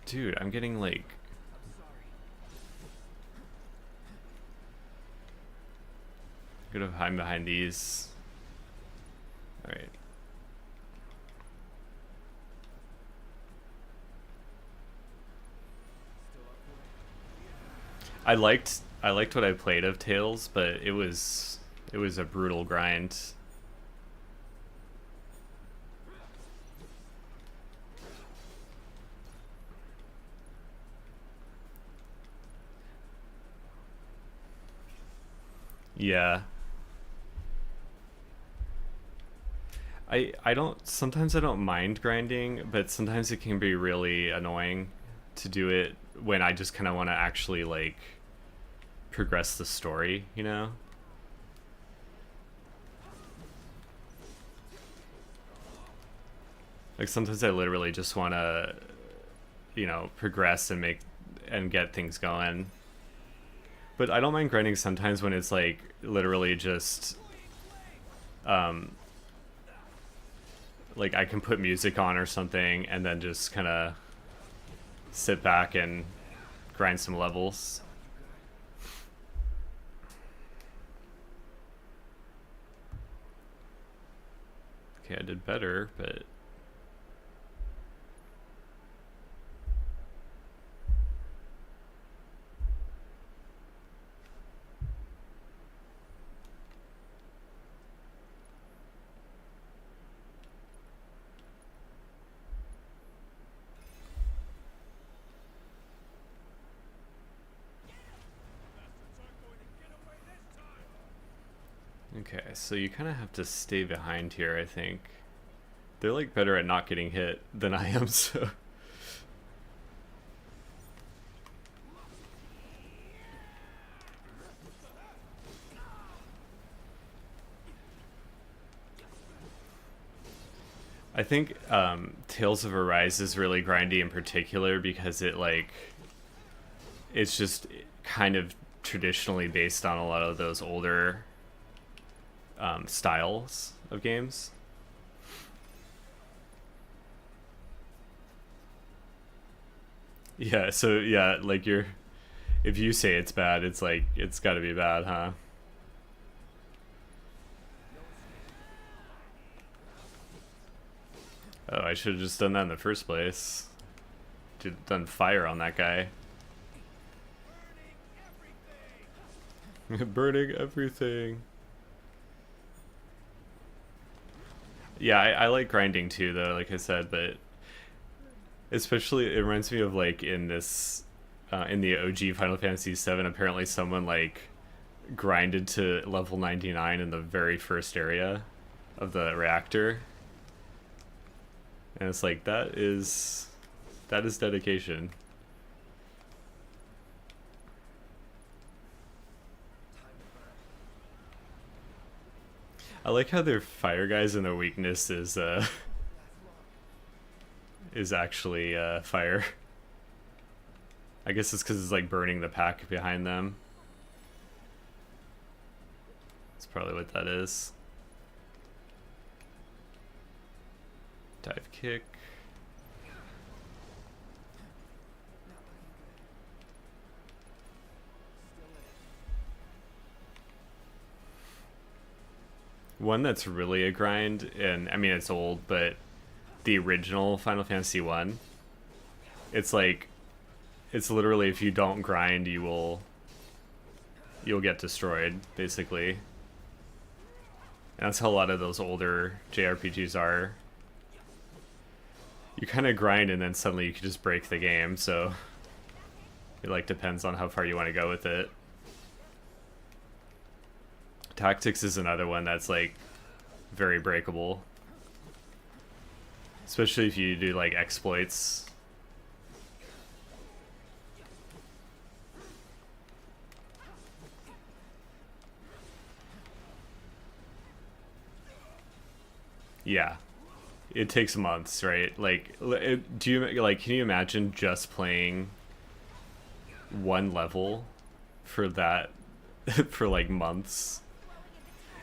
A: Dude, I'm getting like... I'm gonna hide behind these. Alright. I liked what I played of Tales, but it was a brutal grind. Yeah. I don't, sometimes I don't mind grinding, but sometimes it can be really annoying to do it when I just kind of want to actually like progress the story, you know? Like sometimes I literally just want to, you know, progress and make and get things going. But I don't mind grinding sometimes when it's like literally just like I can put music on or something and then just kind of sit back and grind some levels. Okay, I did better, but okay, so you kind of have to stay behind here, I think. They're like better at not getting hit than I am, so... I think Tales of Arise is really grindy in particular because it like... It's just kind of traditionally based on a lot of those older styles of games. Yeah, so yeah, like you're... If you say it's bad, it's like, it's gotta be bad, huh? Oh, I should have just done that in the first place. Dude, done fire on that guy. Burning everything. Yeah, I like grinding too, though, like I said, but especially it reminds me of like in this, in the OG Final Fantasy VII, apparently someone like grinded to level 99 in the very first area of the reactor. And it's like, that is dedication. I like how their fire guys and their weakness is actually fire. I guess it's because it's like burning the pack behind them. That's probably what that is. Dive kick. One that's really a grind, and I mean it's old, but the original Final Fantasy 1, it's like, it's literally if you don't grind, you'll get destroyed, basically. And that's how a lot of those older JRPGs are. You kind of grind and then suddenly you can just break the game, so it like depends on how far you want to go with it. Tactics is another one that's like very breakable, especially if you do like exploits. Yeah, it takes months, right? Like, do you like? Can you imagine just playing one level for that for like months?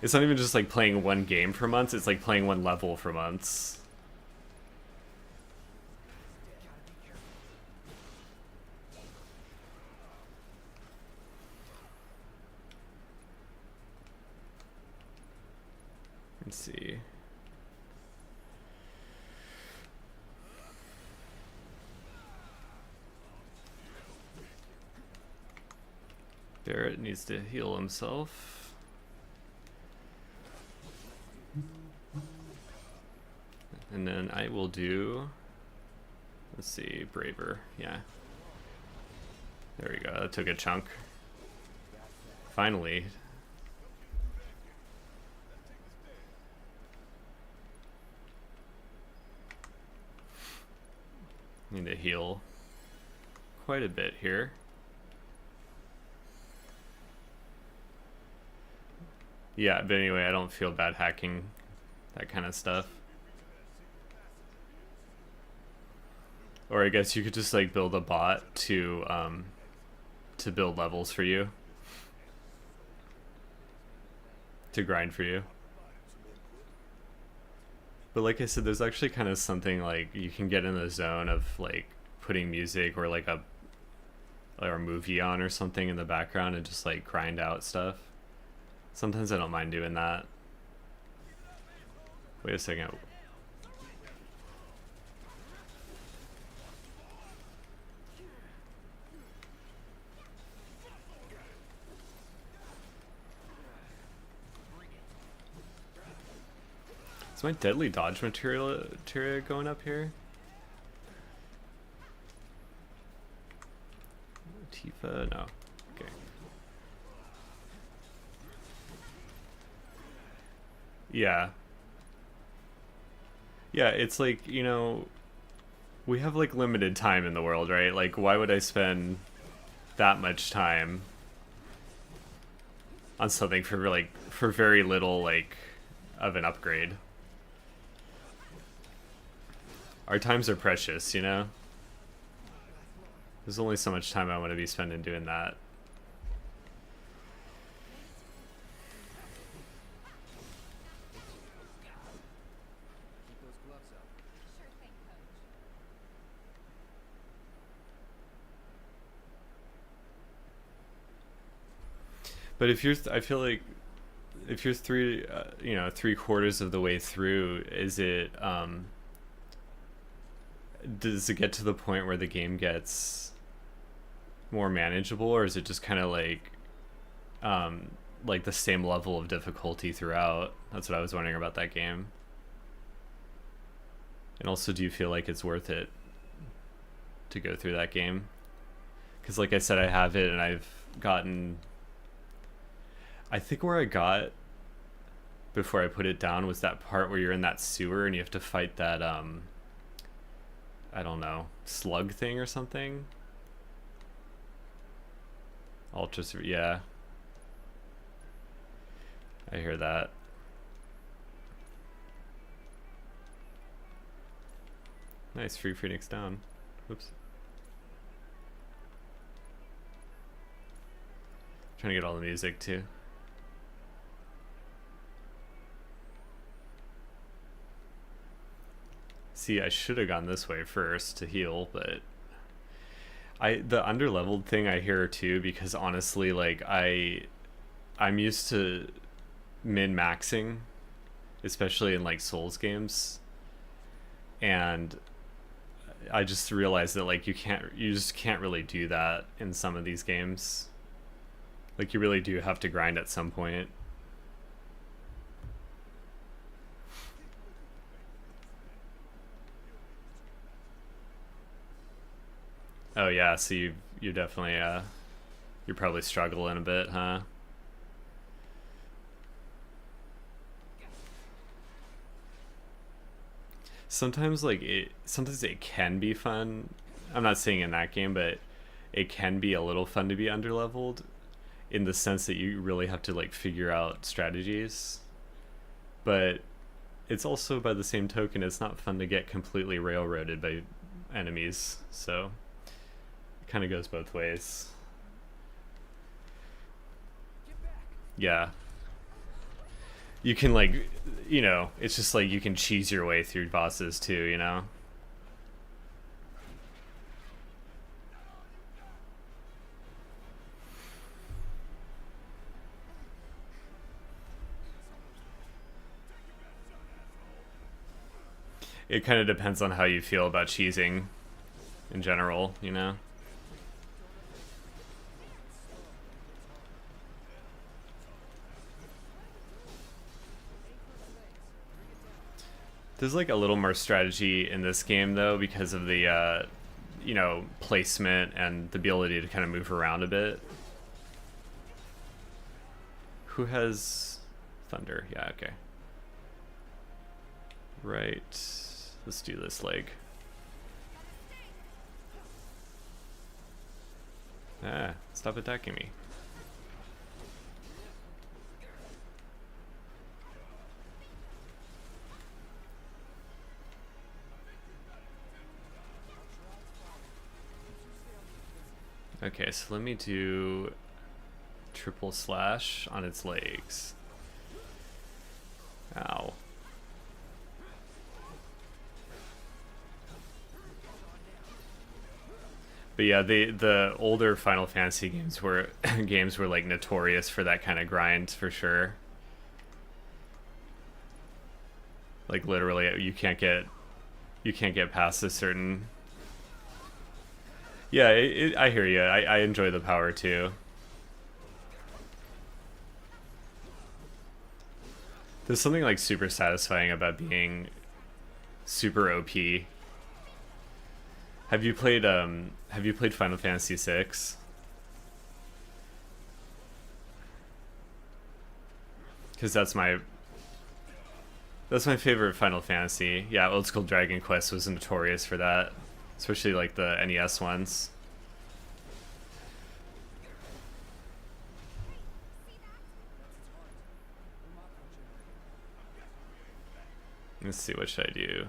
A: It's not even just like playing one game for months. It's like playing one level for months. Let's see. Barrett needs to heal himself. And then I will do, let's see, Braver. Yeah. There we go. That took a chunk. Finally. Need to heal quite a bit here. Yeah, but anyway, I don't feel bad hacking that kind of stuff. Or I guess you could just like build a bot to build levels for you. To grind for you. But like I said, there's actually kind of something like you can get in the zone of like putting music or like a movie on or something in the background and just like grind out stuff. Sometimes I don't mind doing that. Wait a second. Is my deadly dodge materia going up here? Tifa? No. Okay. Yeah. Yeah, it's like, you know, we have like limited time in the world, right? Like, why would I spend that much time on something for very little like of an upgrade? Our times are precious, you know? There's only so much time I want to be spending doing that. But if you're, I feel like if you're three-quarters of the way through, is it, does it get to the point where the game gets more manageable, or is it just kind of like the same level of difficulty throughout? That's what I was wondering about that game. And also, do you feel like it's worth it to go through that game? Because like I said, I have it and I've gotten, I think where I got before I put it down was that part where you're in that sewer and you have to fight that I don't know, slug thing or something. Yeah. I hear that. Nice, free Phoenix down. Oops. Trying to get all the music too. See, I should have gone this way first to heal, but the underleveled thing I hear too, because honestly, like I'm used to min-maxing, especially in like Souls games, and I just realized that like you just can't really do that in some of these games. Like you really do have to grind at some point. Oh yeah, so you definitely you're probably struggling a bit, huh? Sometimes sometimes it can be fun. I'm not saying in that game, but it can be a little fun to be underleveled in the sense that you really have to like figure out strategies. But it's also, by the same token, it's not fun to get completely railroaded by enemies, so it kind of goes both ways. Yeah. You can, like, you know, it's just like you can cheese your way through bosses too, you know? It kind of depends on how you feel about cheesing in general, you know? There's like a little more strategy in this game though because of the you know, placement and the ability to kind of move around a bit. Who has thunder? Yeah, okay. Right. Let's do this leg. Ah, stop attacking me. Okay, so let me do triple slash on its legs. Ow. But yeah, the older Final Fantasy games were like notorious for that kind of grind for sure. Like literally, you can't get past a certain. Yeah, I hear you. I enjoy the power too. There's something like super satisfying about being super OP. Have you played Final Fantasy VI? Because that's my favorite Final Fantasy. Yeah, old school Dragon Quest was notorious for that, especially like the NES ones. Let's see, what should I do?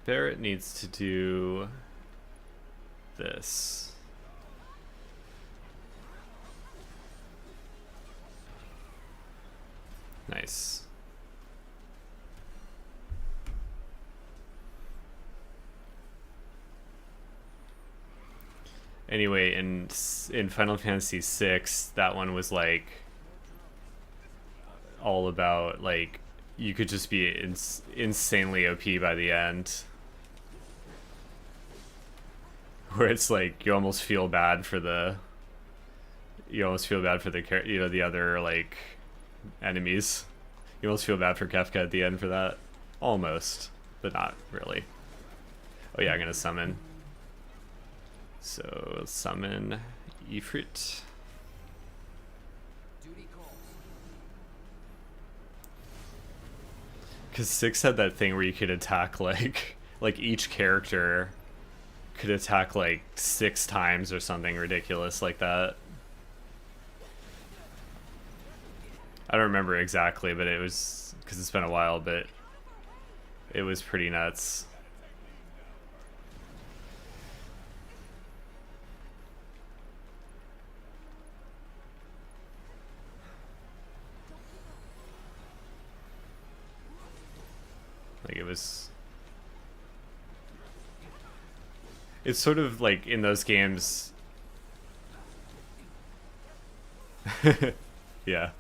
A: Barrett needs to do this. Nice. Anyway, in Final Fantasy VI, that one was like all about like you could just be insanely OP by the end. Where it's like you almost feel bad for the you know, the other like enemies. You almost feel bad for Kefka at the end for that. Almost, but not really. Oh yeah, I'm gonna summon. So summon Ifrit. Because 6 had that thing where you could attack like each character could attack like 6 times or something ridiculous like that. I don't remember exactly, but it was because it's been a while, but it was pretty nuts. Like it's sort of like in those games. Yeah.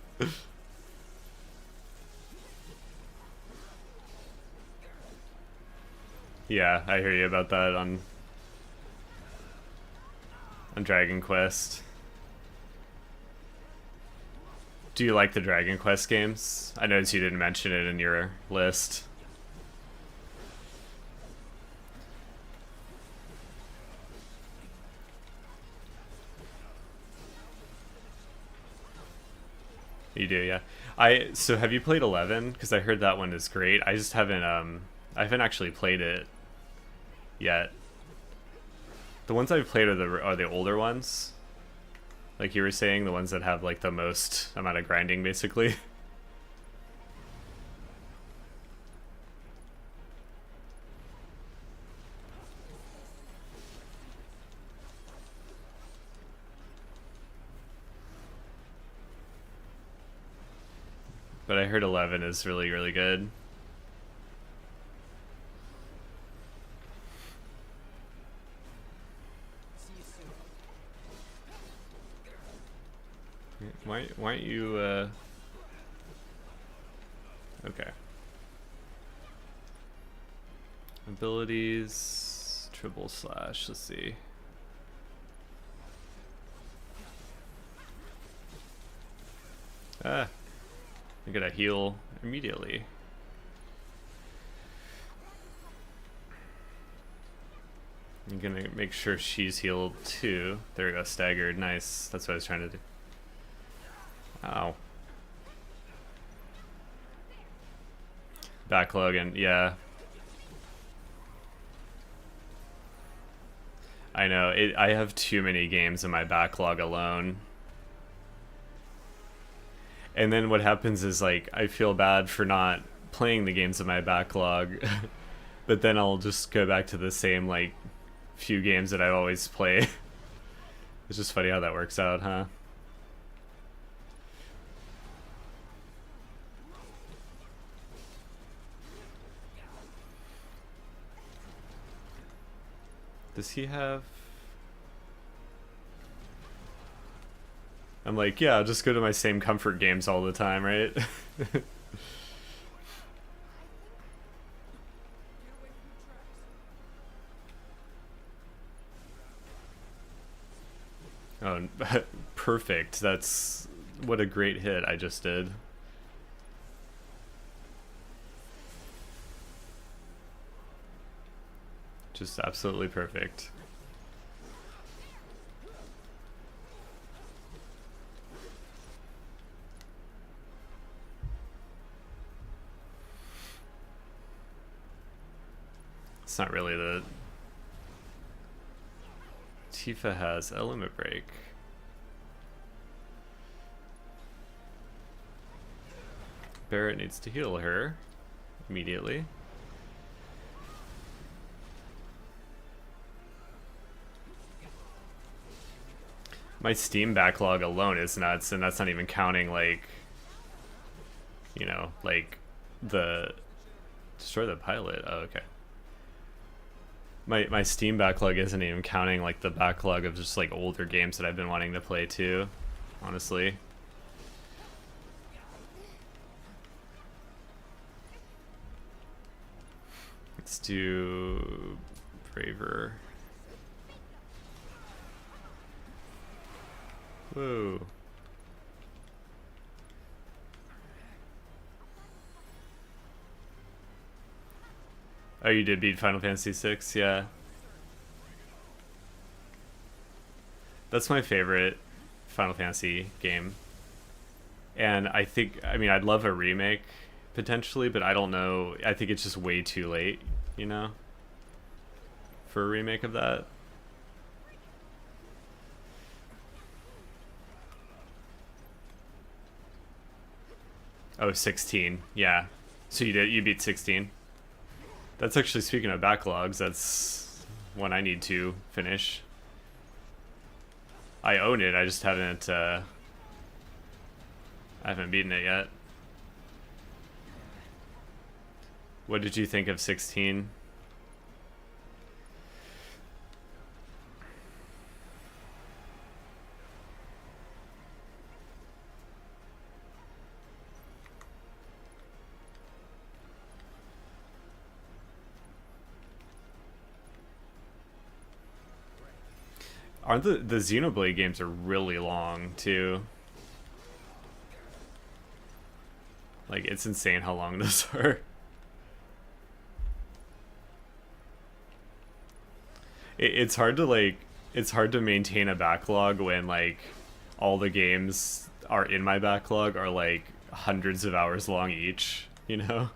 A: Yeah, I hear you about that on Dragon Quest. Do you like the Dragon Quest games? I noticed you didn't mention it in your list. You do, yeah. So have you played 11? Because I heard that one is great. I just haven't I haven't actually played it yet. The ones I've played are the older ones. Like you were saying, the ones that have like the most amount of grinding, basically. But I heard 11 is really, really good. Why aren't you, okay. Abilities, triple slash, let's see. Ah, I gotta heal immediately. I'm gonna make sure she's healed too. There we go, staggered, nice. That's what I was trying to do. Ow. Backlog and yeah. I know, I have too many games in my backlog alone. And then what happens is like I feel bad for not playing the games in my backlog. But then I'll just go back to the same like few games that I always play. It's just funny how that works out, huh? Does he have... I'm like, yeah, I'll just go to my same comfort games all the time, right? Oh, perfect. That's... what a great hit I just did. Just absolutely perfect. It's not really the... Tifa has element break. Barret needs to heal her immediately. My Steam backlog alone is nuts, and that's not even counting, like, you know, like the destroy the pilot. Oh, okay. My Steam backlog isn't even counting like the backlog of just like older games that I've been wanting to play too, honestly. Let's do Braver. Whoa. Oh, you did beat Final Fantasy VI? Yeah. That's my favorite Final Fantasy game. And I think, I mean, I'd love a remake, potentially, but I don't know. I think it's just way too late, you know? For a remake of that. Oh, 16. Yeah. So you beat 16. That's actually, speaking of backlogs, that's one I need to finish. I own it, I just haven't I haven't beaten it yet. What did you think of 16? Aren't the Xenoblade games are really long too? Like, it's insane how long those are. It's hard to like, it's hard to maintain a backlog when like all the games are in my backlog are like hundreds of hours long each, you know?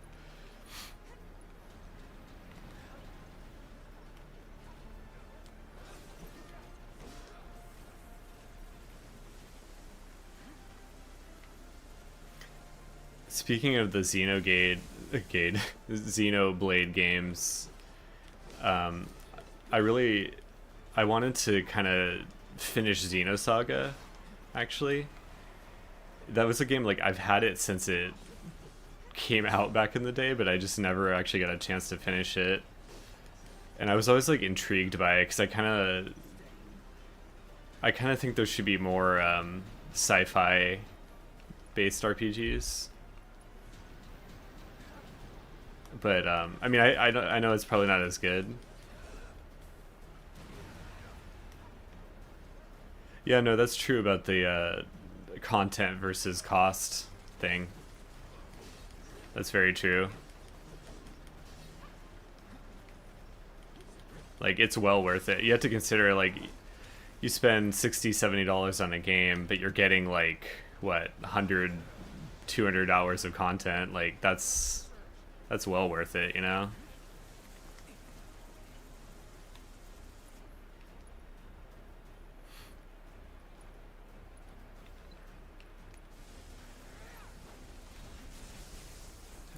A: Speaking of the Xenoblade games, um, I really I wanted to kind of finish Xenosaga. Actually, that was a game like I've had it since it came out back in the day, but I just never actually got a chance to finish it. And I was always like intrigued by it because I kind of think there should be more sci-fi based RPGs. But I mean, I know it's probably not as good. Yeah, no, that's true about the content versus cost thing. That's very true. Like, it's well worth it. You have to consider, like, you spend $60, $70 on a game, but you're getting, like, what, 100, 200 hours of content. Like, that's well worth it, you know?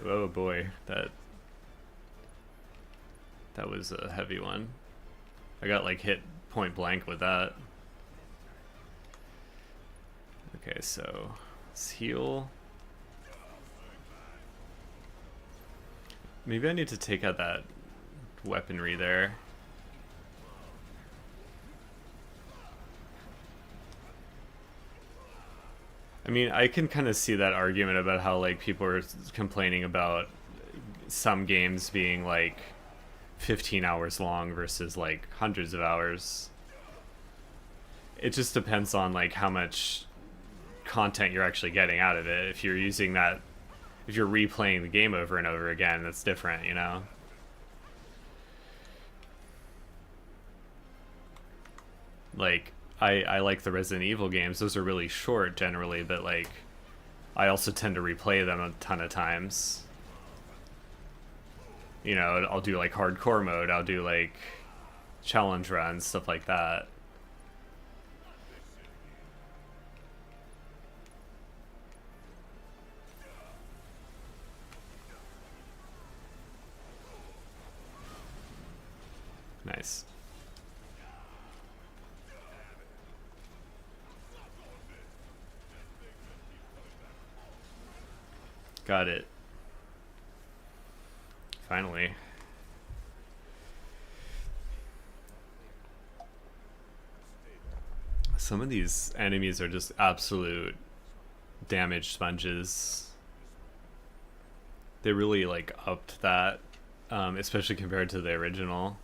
A: Oh boy, that was a heavy one. I got like hit point blank with that. Okay, so let's heal. Maybe I need to take out that weaponry there. I mean, I can kind of see that argument about how like people are complaining about some games being like 15 hours long versus like hundreds of hours. It just depends on like how much content you're actually getting out of it. If you're using that, if you're replaying the game over and over again, that's different, you know? Like, I like the Resident Evil games. Those are really short generally, but like, I also tend to replay them a ton of times. You know, I'll do like hardcore mode, I'll do like challenge runs, stuff like that. Nice. Got it. Finally. Some of these enemies are just absolute damage sponges. They really like upped that, especially compared to the original.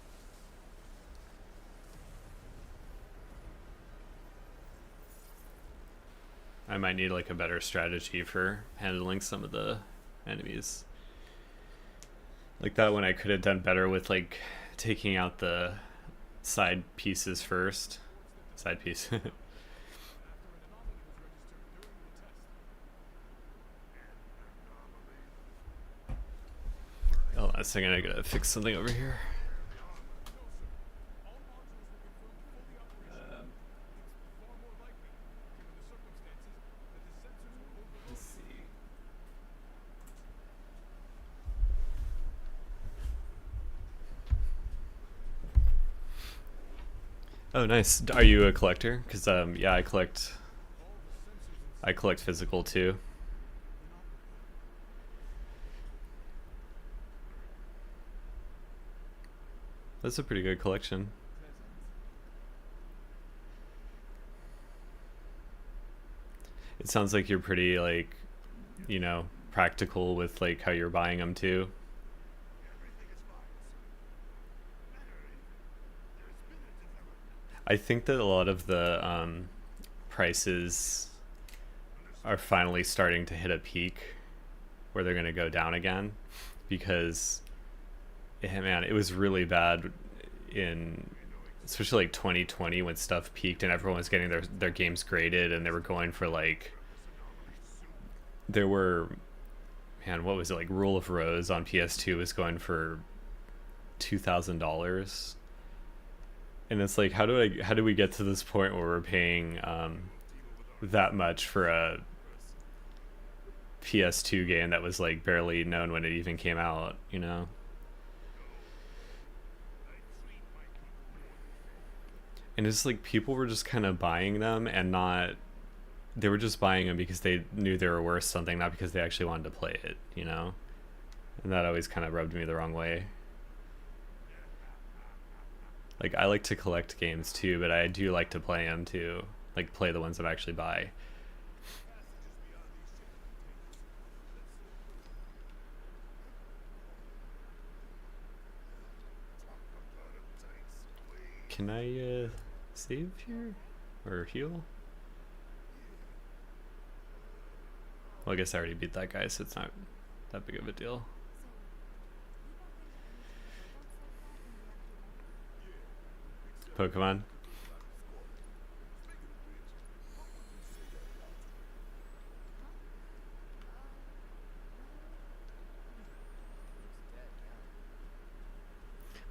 A: I might need like a better strategy for handling some of the enemies. Like that one I could have done better with like taking out the side pieces first. Side piece. Oh, a second, I gotta fix something over here. Let's see. Oh, nice. Are you a collector? Because yeah, I collect. I collect physical too. That's a pretty good collection. It sounds like you're pretty like, you know, practical with like how you're buying them too. I think that a lot of the prices are finally starting to hit a peak where they're going to go down again because, yeah, man, it was really bad in especially like 2020 when stuff peaked and everyone was getting their games graded and they were going for like there were, man, what was it, like Rule of Rose on PS2 was going for $2,000. And it's like, how do we get to this point where we're paying that much for a PS2 game that was like barely known when it even came out, you know? And it's like people were just kind of buying them and not, they were just buying them because they knew they were worth something, not because they actually wanted to play it, you know? And that always kind of rubbed me the wrong way. Like, I like to collect games too, but I do like to play them too. Like, play the ones that I actually buy. Can I save here? Or heal? Well, I guess I already beat that guy, so it's not that big of a deal. Pokemon.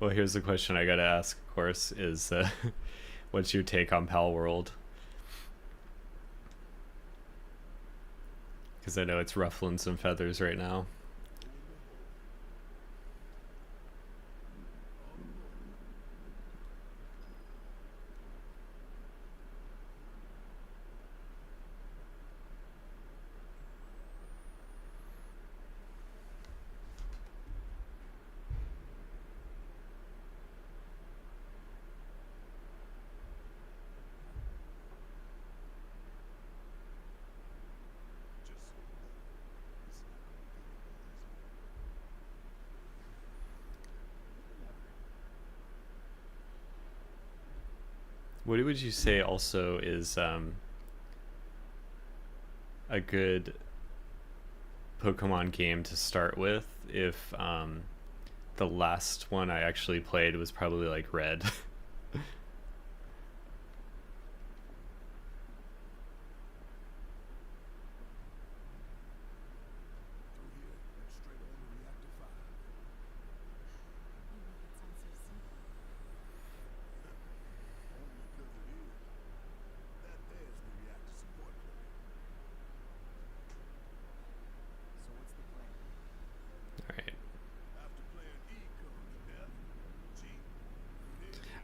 A: Well, here's the question I gotta ask, of course, is what's your take on Pal World? Because I know it's ruffling some feathers right now. What would you say also is a good Pokemon game to start with if the last one I actually played was probably like Red? Alright.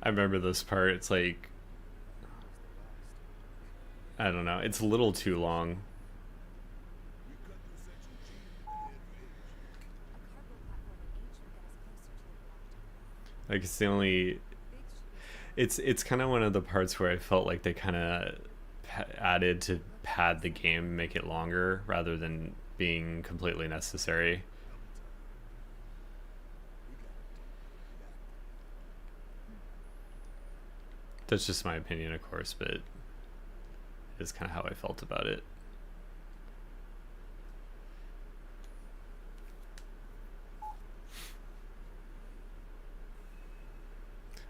A: I remember this part. It's like, I don't know, it's a little too long. Like, it's the only, it's kind of one of the parts where I felt like they kind of added to pad the game, make it longer rather than being completely necessary. That's just my opinion, of course, but it's kind of how I felt about it.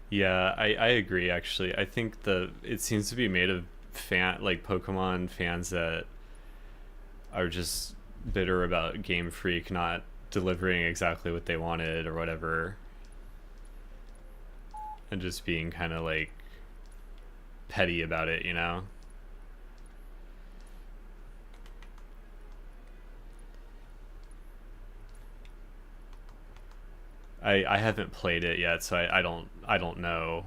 A: Yeah, I agree actually. I think it seems to be made of like Pokemon fans that are just bitter about Game Freak not delivering exactly what they wanted or whatever, and just being kind of like petty about it, you know? I haven't played it yet, so I don't know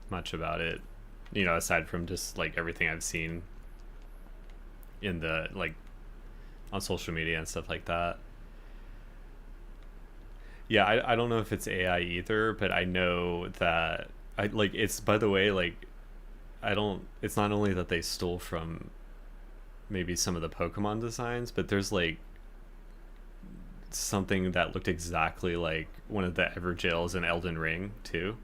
A: much about it, you know, aside from just like everything I've seen in the like on social media and stuff like that. Yeah, I don't know if it's AI either, but I know that I like it's, by the way, like I don't, it's not only that they stole from maybe some of the Pokemon designs, but there's like something that looked exactly like one of the Everjails in Elden Ring too.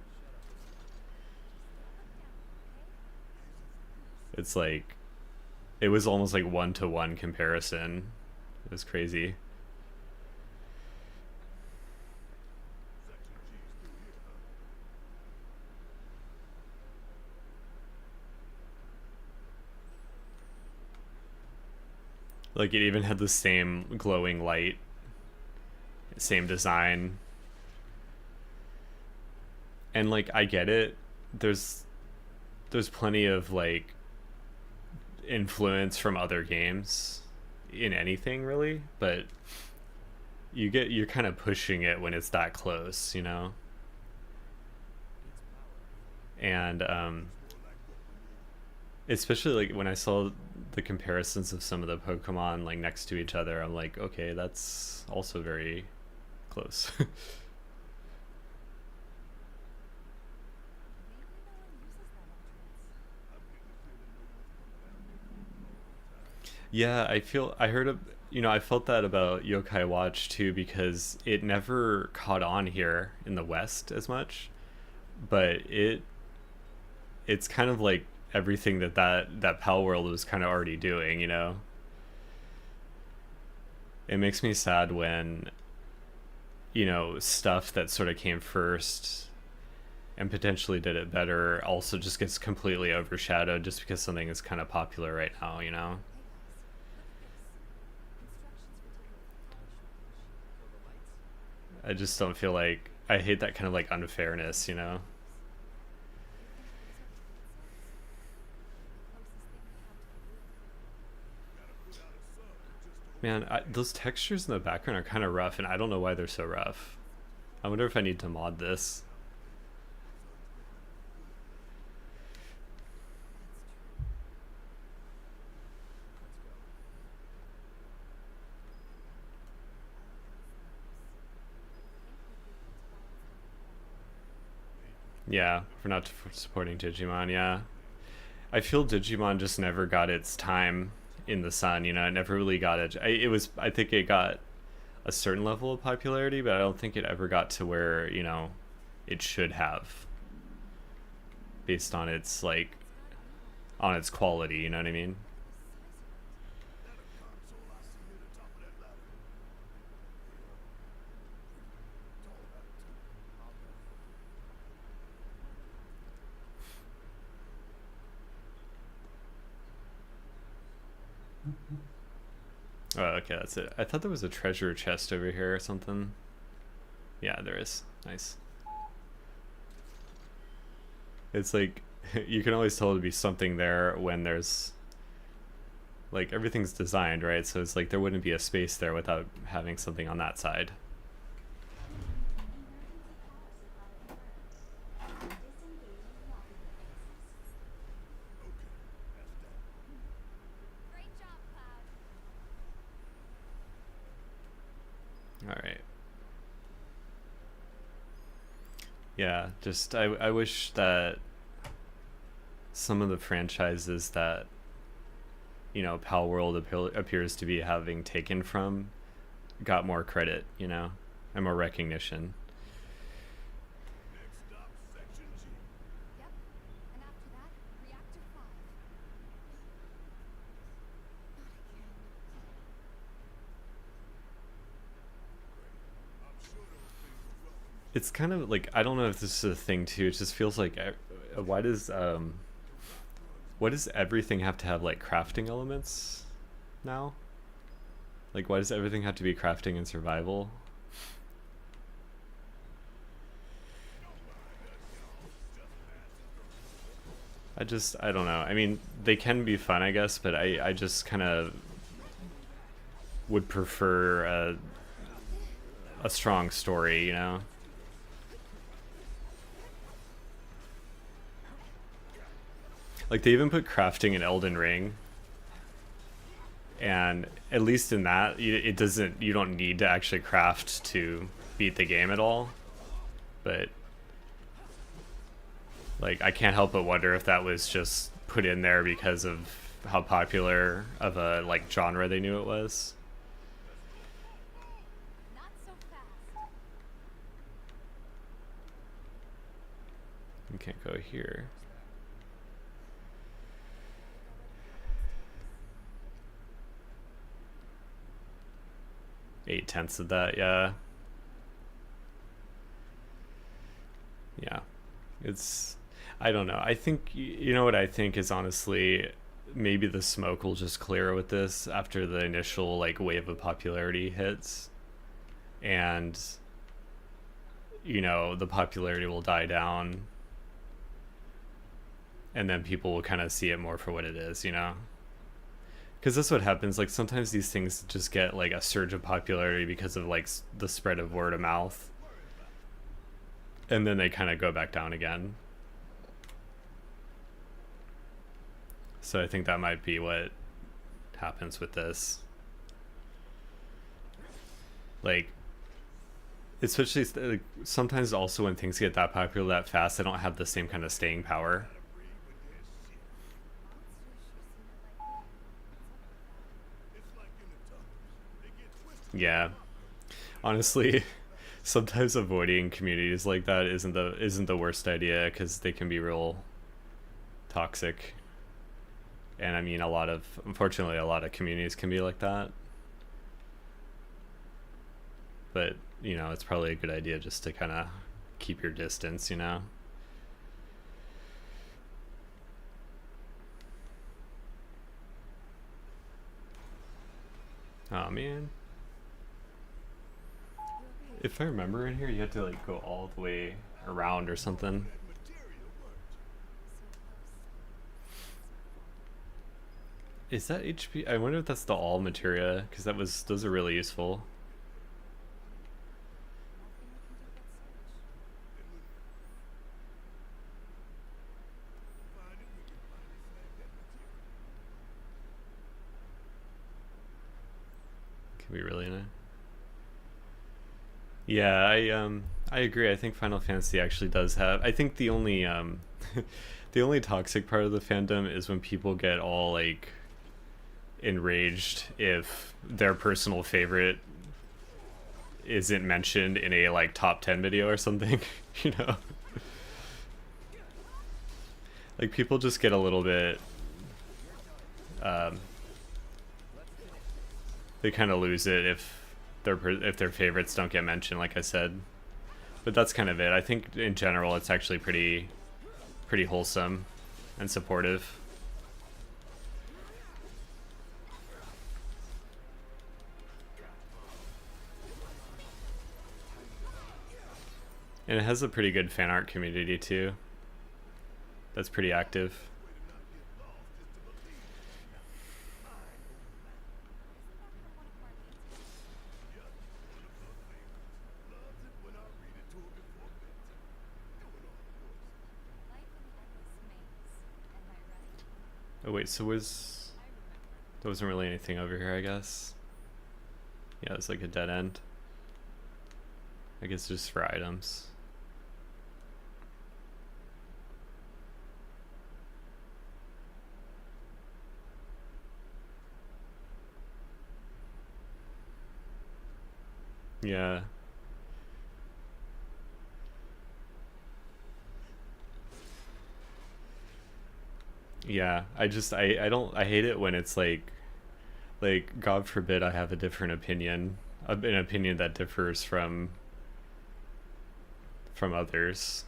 A: It's like it was almost like one-to-one comparison. It was crazy. Like it even had the same glowing light, same design. And like I get it. There's plenty of like influence from other games in anything really, but you're kind of pushing it when it's that close, you know. And especially like when I saw the comparisons of some of the Pokemon like next to each other, I'm like, okay, that's also very close. Yeah, I heard of, I felt that about Yokai Watch too because it never caught on here in the West as much, but it's kind of like everything that Pal World was kind of already doing, you know. It makes me sad when, stuff that sort of came first and potentially did it better also just gets completely overshadowed just because something is kind of popular right now, you know. I just don't feel like I hate that kind of like unfairness, you know. Man, those textures in the background are kind of rough, and I don't know why they're so rough. I wonder if I need to mod this. Yeah, for not supporting Digimon, yeah. I feel Digimon just never got its time in the sun, you know, it never really got it. I think it got a certain level of popularity, but I don't think it ever got to where, it should have based on its like on its quality, you know what I mean? Oh, okay, that's it. I thought there was a treasure chest over here or something. Yeah, there is. Nice. It's like you can always tell to be something there when there's like everything's designed, right? So it's like there wouldn't be a space there without having something on that side. All right. Yeah, just I wish that some of the franchises that Pal World appears to be having taken from got more credit, and more recognition. It's kind of like I don't know if this is a thing too. It just feels like why does why does everything have to have like crafting elements now? Like why does everything have to be crafting and survival? I don't know. I mean, they can be fun, I guess, but I just kind of would prefer a strong story, you know? Like they even put crafting in Elden Ring, and at least in that, it doesn't. You don't need to actually craft to beat the game at all. But like, I can't help but wonder if that was just put in there because of how popular of a like genre they knew it was. You can't go here. 8/10 of that, yeah. Yeah. It's, I don't know. I think, you know what I think is honestly, maybe the smoke will just clear with this after the initial like wave of popularity hits. And, the popularity will die down. And then people will kind of see it more for what it is, you know? Because that's what happens. Like sometimes these things just get like a surge of popularity because of like the spread of word of mouth, and then they kind of go back down again. So I think that might be what happens with this. Like, especially like, sometimes also when things get that popular that fast, they don't have the same kind of staying power. Yeah, honestly, sometimes avoiding communities like that isn't the worst idea because they can be real toxic. And I mean, unfortunately, a lot of communities can be like that. But, you know, it's probably a good idea just to kind of keep your distance, you know? Oh, man. If I remember in here, you have to, like, go all the way around or something. Is that HP? I wonder if that's the all materia, because those are really useful. Can be really nice. Yeah, I agree. I think Final Fantasy actually does have. I think the only the only toxic part of the fandom is when people get all like enraged if their personal favorite isn't mentioned in a like top 10 video or something. You know, like people just get a little bit they kind of lose it if their favorites don't get mentioned, like I said. But that's kind of it. I think in general it's actually pretty wholesome and supportive. And it has a pretty good fan art community too. That's pretty active. Oh wait, so there wasn't really anything over here, I guess. Yeah, it's like a dead end. I guess just for items. Yeah. Yeah, I hate it when it's like God forbid I have a different opinion, an opinion that differs from others.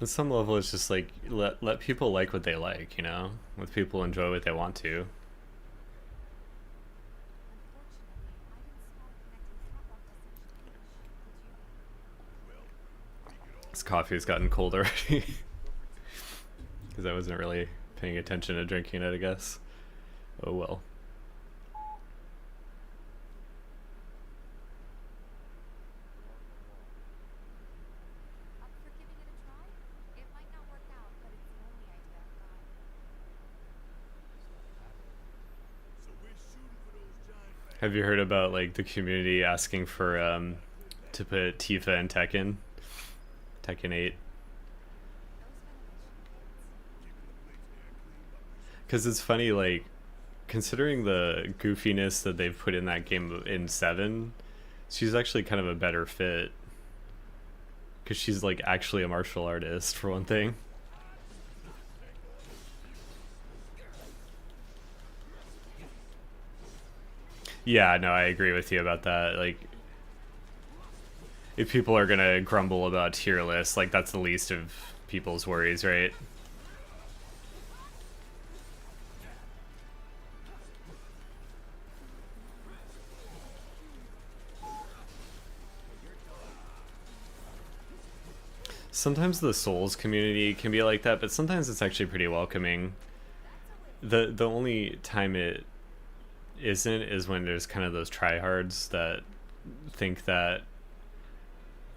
A: On some level, it's just like let people like what they like, you know? Let people enjoy what they want to. This coffee has gotten cold already because I wasn't really paying attention to drinking it, I guess. Oh well. Have you heard about like the community asking for to put Tifa in Tekken 8? Because it's funny, like considering the goofiness that they've put in that game in 7, she's actually kind of a better fit because she's like actually a martial artist for one thing. Yeah, no, I agree with you about that. Like, if people are gonna grumble about tier lists, like that's the least of people's worries, right? Sometimes the Souls community can be like that, but sometimes it's actually pretty welcoming. The only time it isn't is when there's kind of those tryhards that think that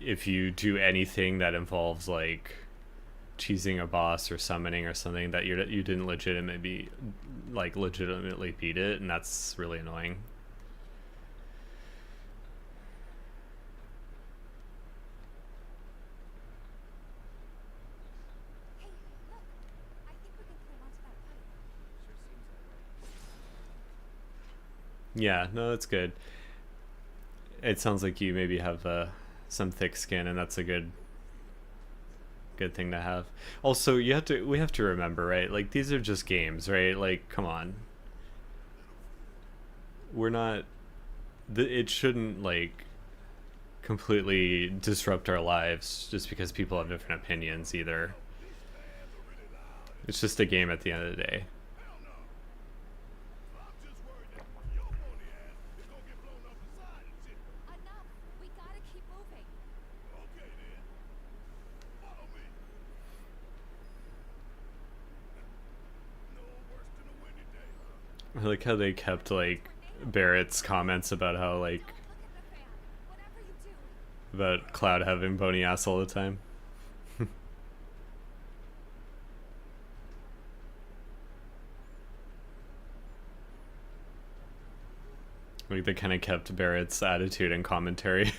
A: if you do anything that involves like cheesing a boss or summoning or something, that you didn't legitimately beat it, and that's really annoying. Yeah, no, that's good. It sounds like you maybe have some thick skin, and that's a good thing to have. Also, we have to remember, right? Like, these are just games, right? Like, come on. We're not it shouldn't like completely disrupt our lives just because people have different opinions either. It's just a game at the end of the day. I like how they kept like Barrett's comments about how like about Cloud having bony ass all the time. Like they kind of kept Barrett's attitude and commentary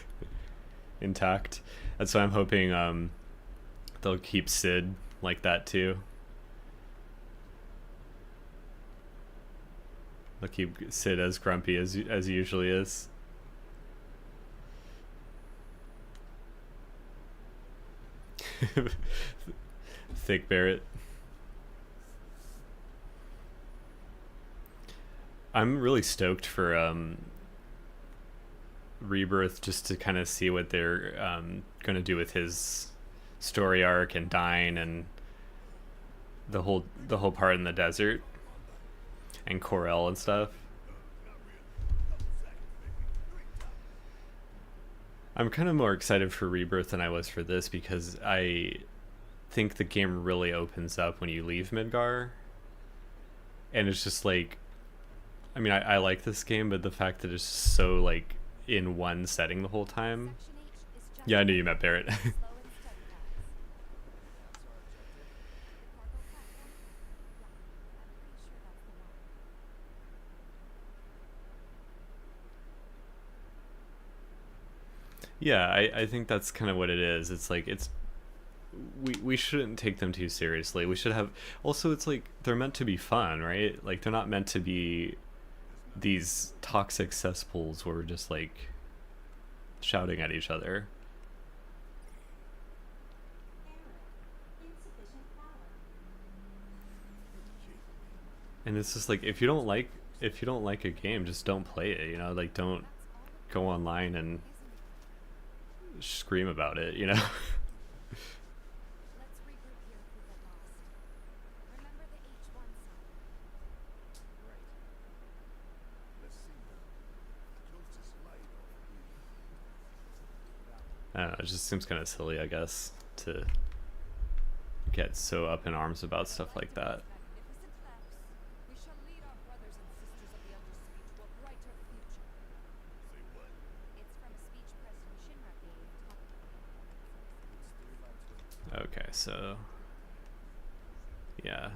A: intact. That's why I'm hoping they'll keep Sid like that too. They'll keep Sid as grumpy as he usually is. Thick Barrett. I'm really stoked for Rebirth, just to kind of see what they're gonna do with his story arc and Dyne and the whole part in the desert and Corel and stuff. I'm kind of more excited for Rebirth than I was for this because I think the game really opens up when you leave Midgar, and it's just like, I mean, I like this game, but the fact that it's so like in one setting the whole time. Yeah, I knew you met Barrett. Yeah, I think that's kind of what it is. It's like we shouldn't take them too seriously. We should have, also it's like they're meant to be fun, right? Like they're not meant to be these toxic cesspools where we're just like shouting at each other. And it's just like if you don't like a game, just don't play it, you know? Like don't go online and scream about it, you know? I don't know, it just seems kind of silly, I guess, to get so up in arms about stuff like that. Okay, so yeah.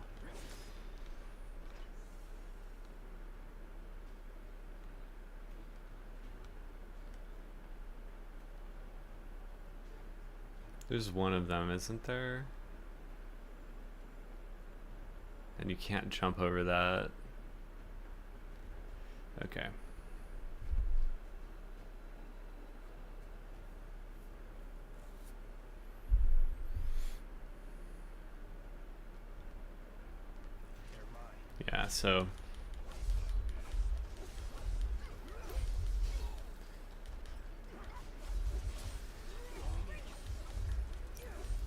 A: There's one of them, isn't there? And you can't jump over that. Okay. Yeah, so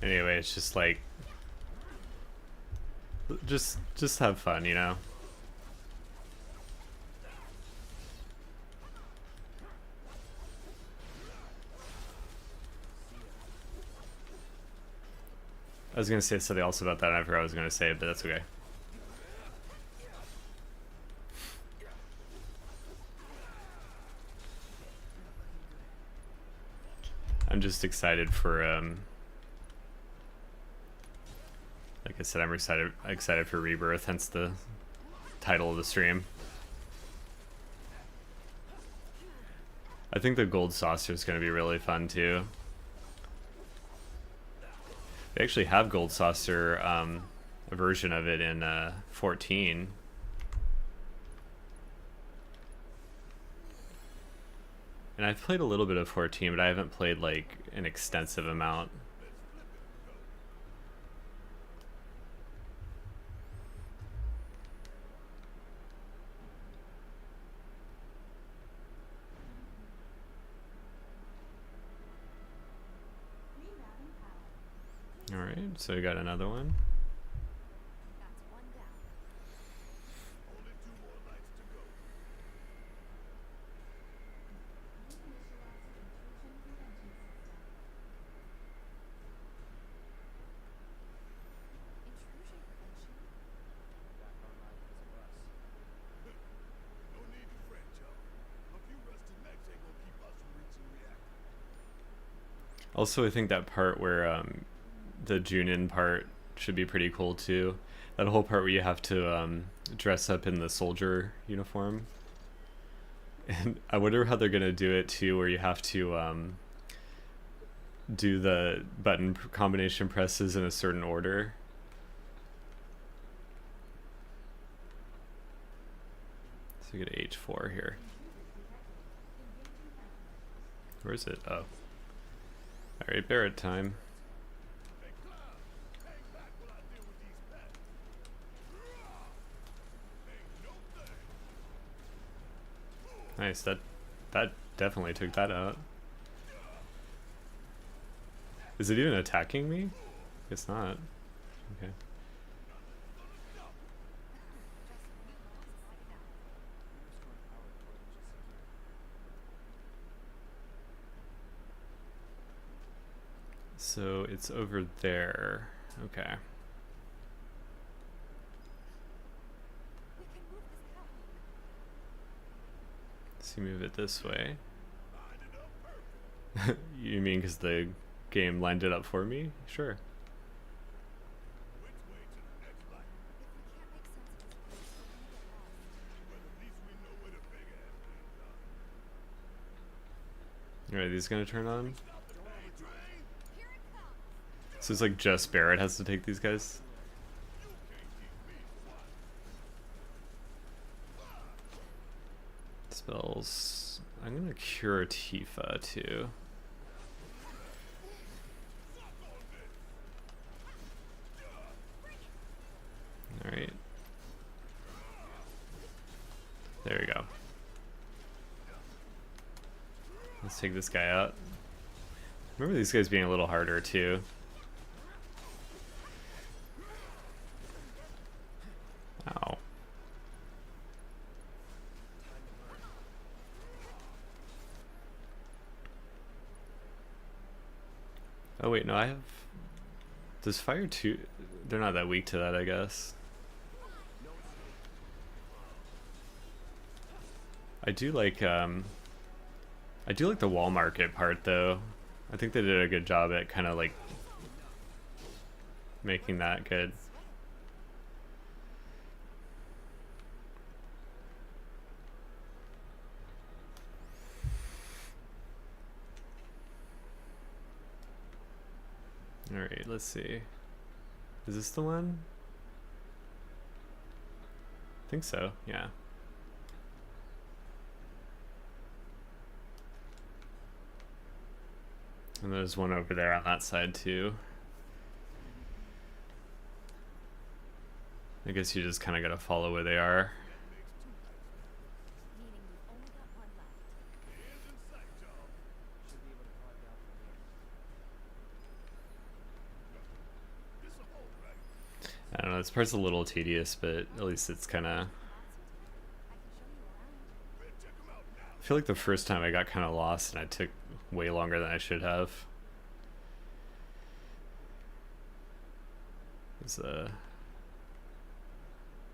A: anyway, it's just like just have fun, you know? I was gonna say something else about that, and I forgot what I was gonna say, but that's okay. I'm just excited for like I said, I'm excited for Rebirth, hence the title of the stream. I think the gold saucer is going to be really fun too. They actually have gold saucer, a version of it in 14. And I've played a little bit of 14, but I haven't played like an extensive amount. Alright, so we got another one. Also, I think that part where the Junin part should be pretty cool too. That whole part where you have to dress up in the soldier uniform. And I wonder how they're gonna do it too, where you have to do the button combination presses in a certain order. So we get H4 here. Where is it? Oh. Alright, Barrett time. Nice, that definitely took that out. Is it even attacking me? It's not. Okay. So it's over there. Okay. So you move it this way. You mean because the game lined it up for me? Sure. Alright, these gonna turn on? So it's like just Barrett has to take these guys? Spells. I'm gonna cure Tifa too. Alright. There we go. Let's take this guy out. Remember these guys being a little harder too. Ow. Oh wait, no, I have... Does fire 2... They're not that weak to that, I guess. I do like the wall market part though. I think they did a good job at kind of like making that good. Alright, let's see. Is this the one? I think so, yeah. And there's one over there on that side too. I guess you just kind of gotta follow where they are. I don't know, this part's a little tedious, but at least it's kind of... I feel like the first time I got kind of lost and I took way longer than I should have. There's a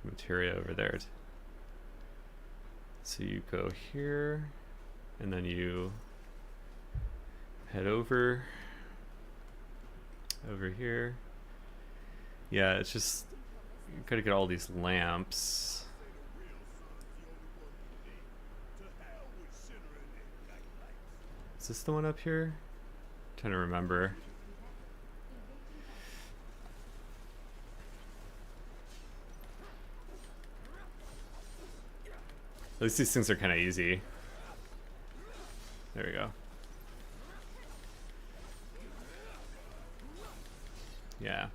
A: materia over there. So you go here, and then you head over here. Yeah, it's just, you gotta get all these lamps. Is this the one up here? I'm trying to remember. At least these things are kind of easy. There we go. Yeah.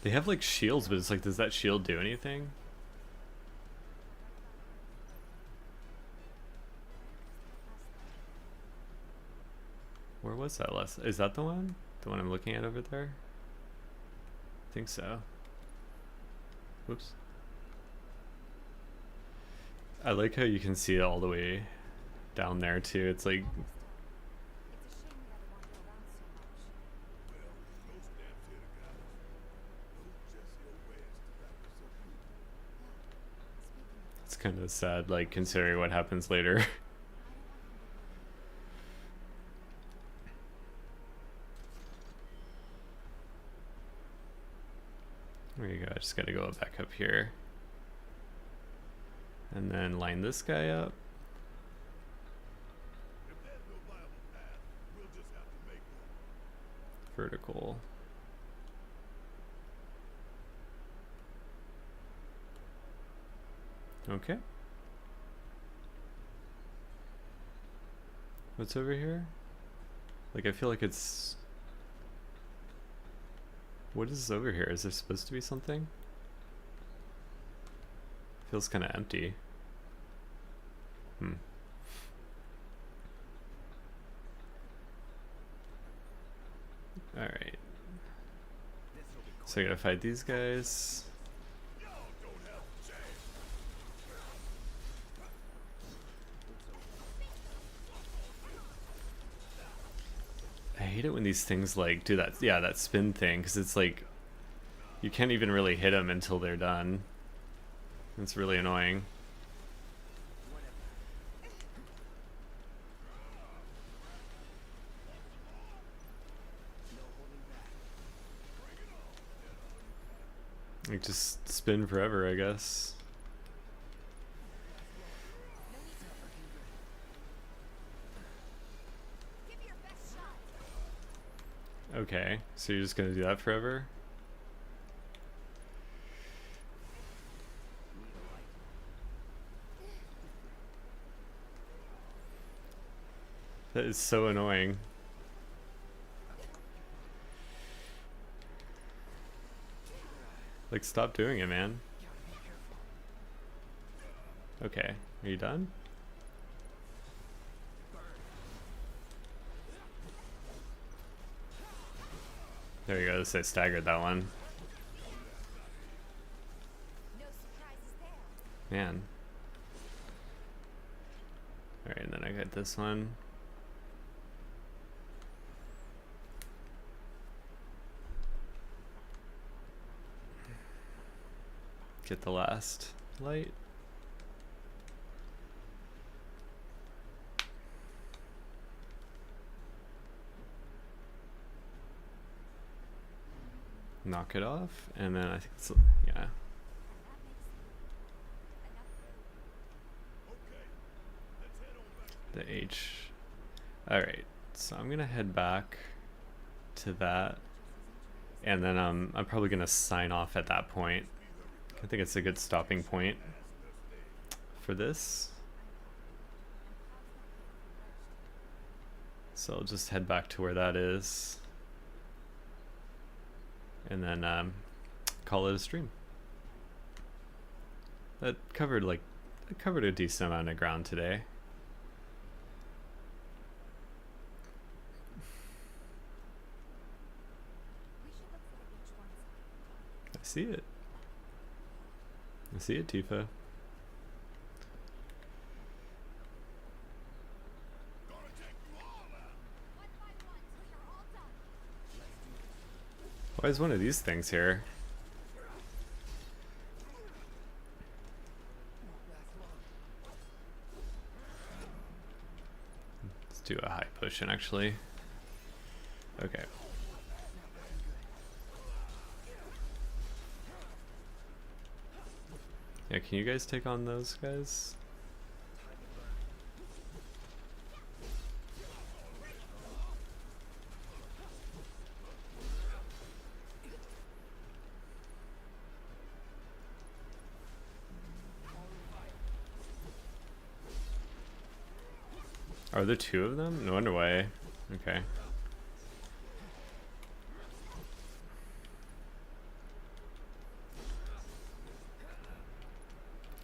A: They have like shields, but it's like, does that shield do anything? Where was that last? Is that the one? The one I'm looking at over there? I think so. Whoops. I like how you can see it all the way down there too. It's like, it's kind of sad, like considering what happens later. There you go. I just gotta go back up here. And then line this guy up. Vertical. Okay. What's over here? Like, I feel like it's... What is over here? Is there supposed to be something? Feels kind of empty. Alright. So I gotta fight these guys. I hate it when these things like do that, yeah, that spin thing, because it's like you can't even really hit them until they're done. It's really annoying. Like, just spin forever, I guess. Okay, so you're just gonna do that forever? That is so annoying. Like, stop doing it, man. Okay, are you done? There you go, I staggered that one. Man. Alright, and then I got this one. Get the last light. Knock it off, and then I think it's, yeah. The H. Alright, so I'm gonna head back to that, and then I'm probably gonna sign off at that point. I think it's a good stopping point for this. So I'll just head back to where that is, and then call it a stream. That covered a decent amount of ground today. I see it. I see it, Tifa. Why is one of these things here? Let's do a high potion, actually. Okay. Yeah, can you guys take on those guys? Are there two of them? No wonder why. Okay.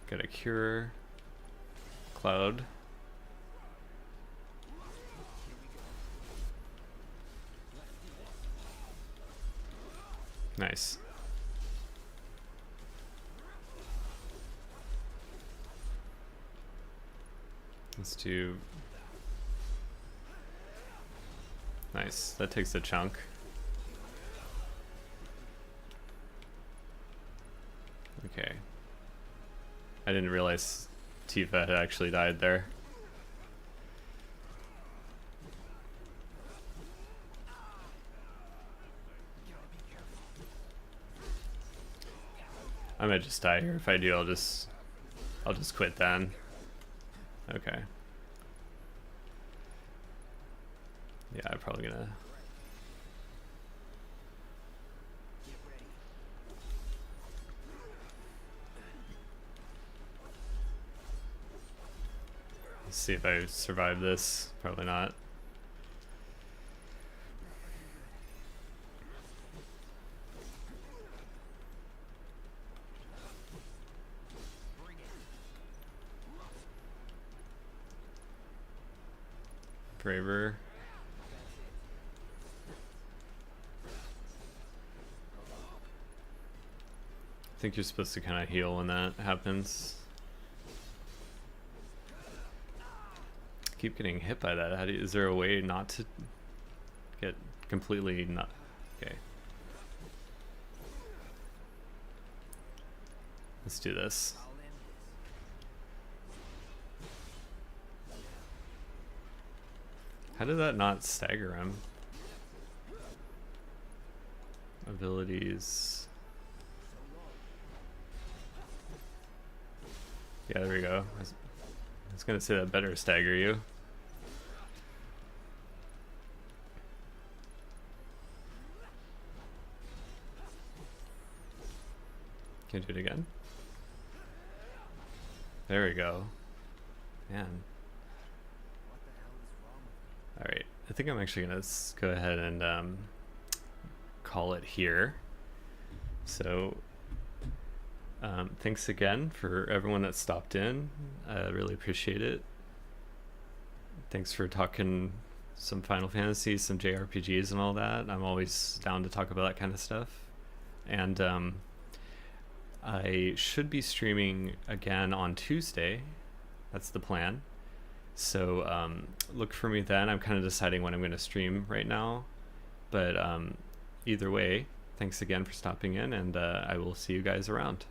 A: Got a cure. Cloud. Nice. Let's do... Nice. That takes a chunk. Okay. I didn't realize Tifa had actually died there. I might just die here. If I do, I'll just quit then. Okay. Yeah, I'm probably gonna... Let's see if I survive this. Probably not. Braver. I think you're supposed to kind of heal when that happens. Keep getting hit by that. How do you, is there a way not to get completely not? Okay. Let's do this. How did that not stagger him? Abilities. Yeah, there we go. I was gonna say that better stagger you. Can you do it again? There we go. Man. Alright, I think I'm actually gonna go ahead and call it here. So, thanks again for everyone that stopped in. I really appreciate it. Thanks for talking some Final Fantasy, some JRPGs and all that. I'm always down to talk about that kind of stuff. And I should be streaming again on Tuesday. That's the plan. So look for me then. I'm kind of deciding when I'm going to stream right now. But either way, thanks again for stopping in, and I will see you guys around.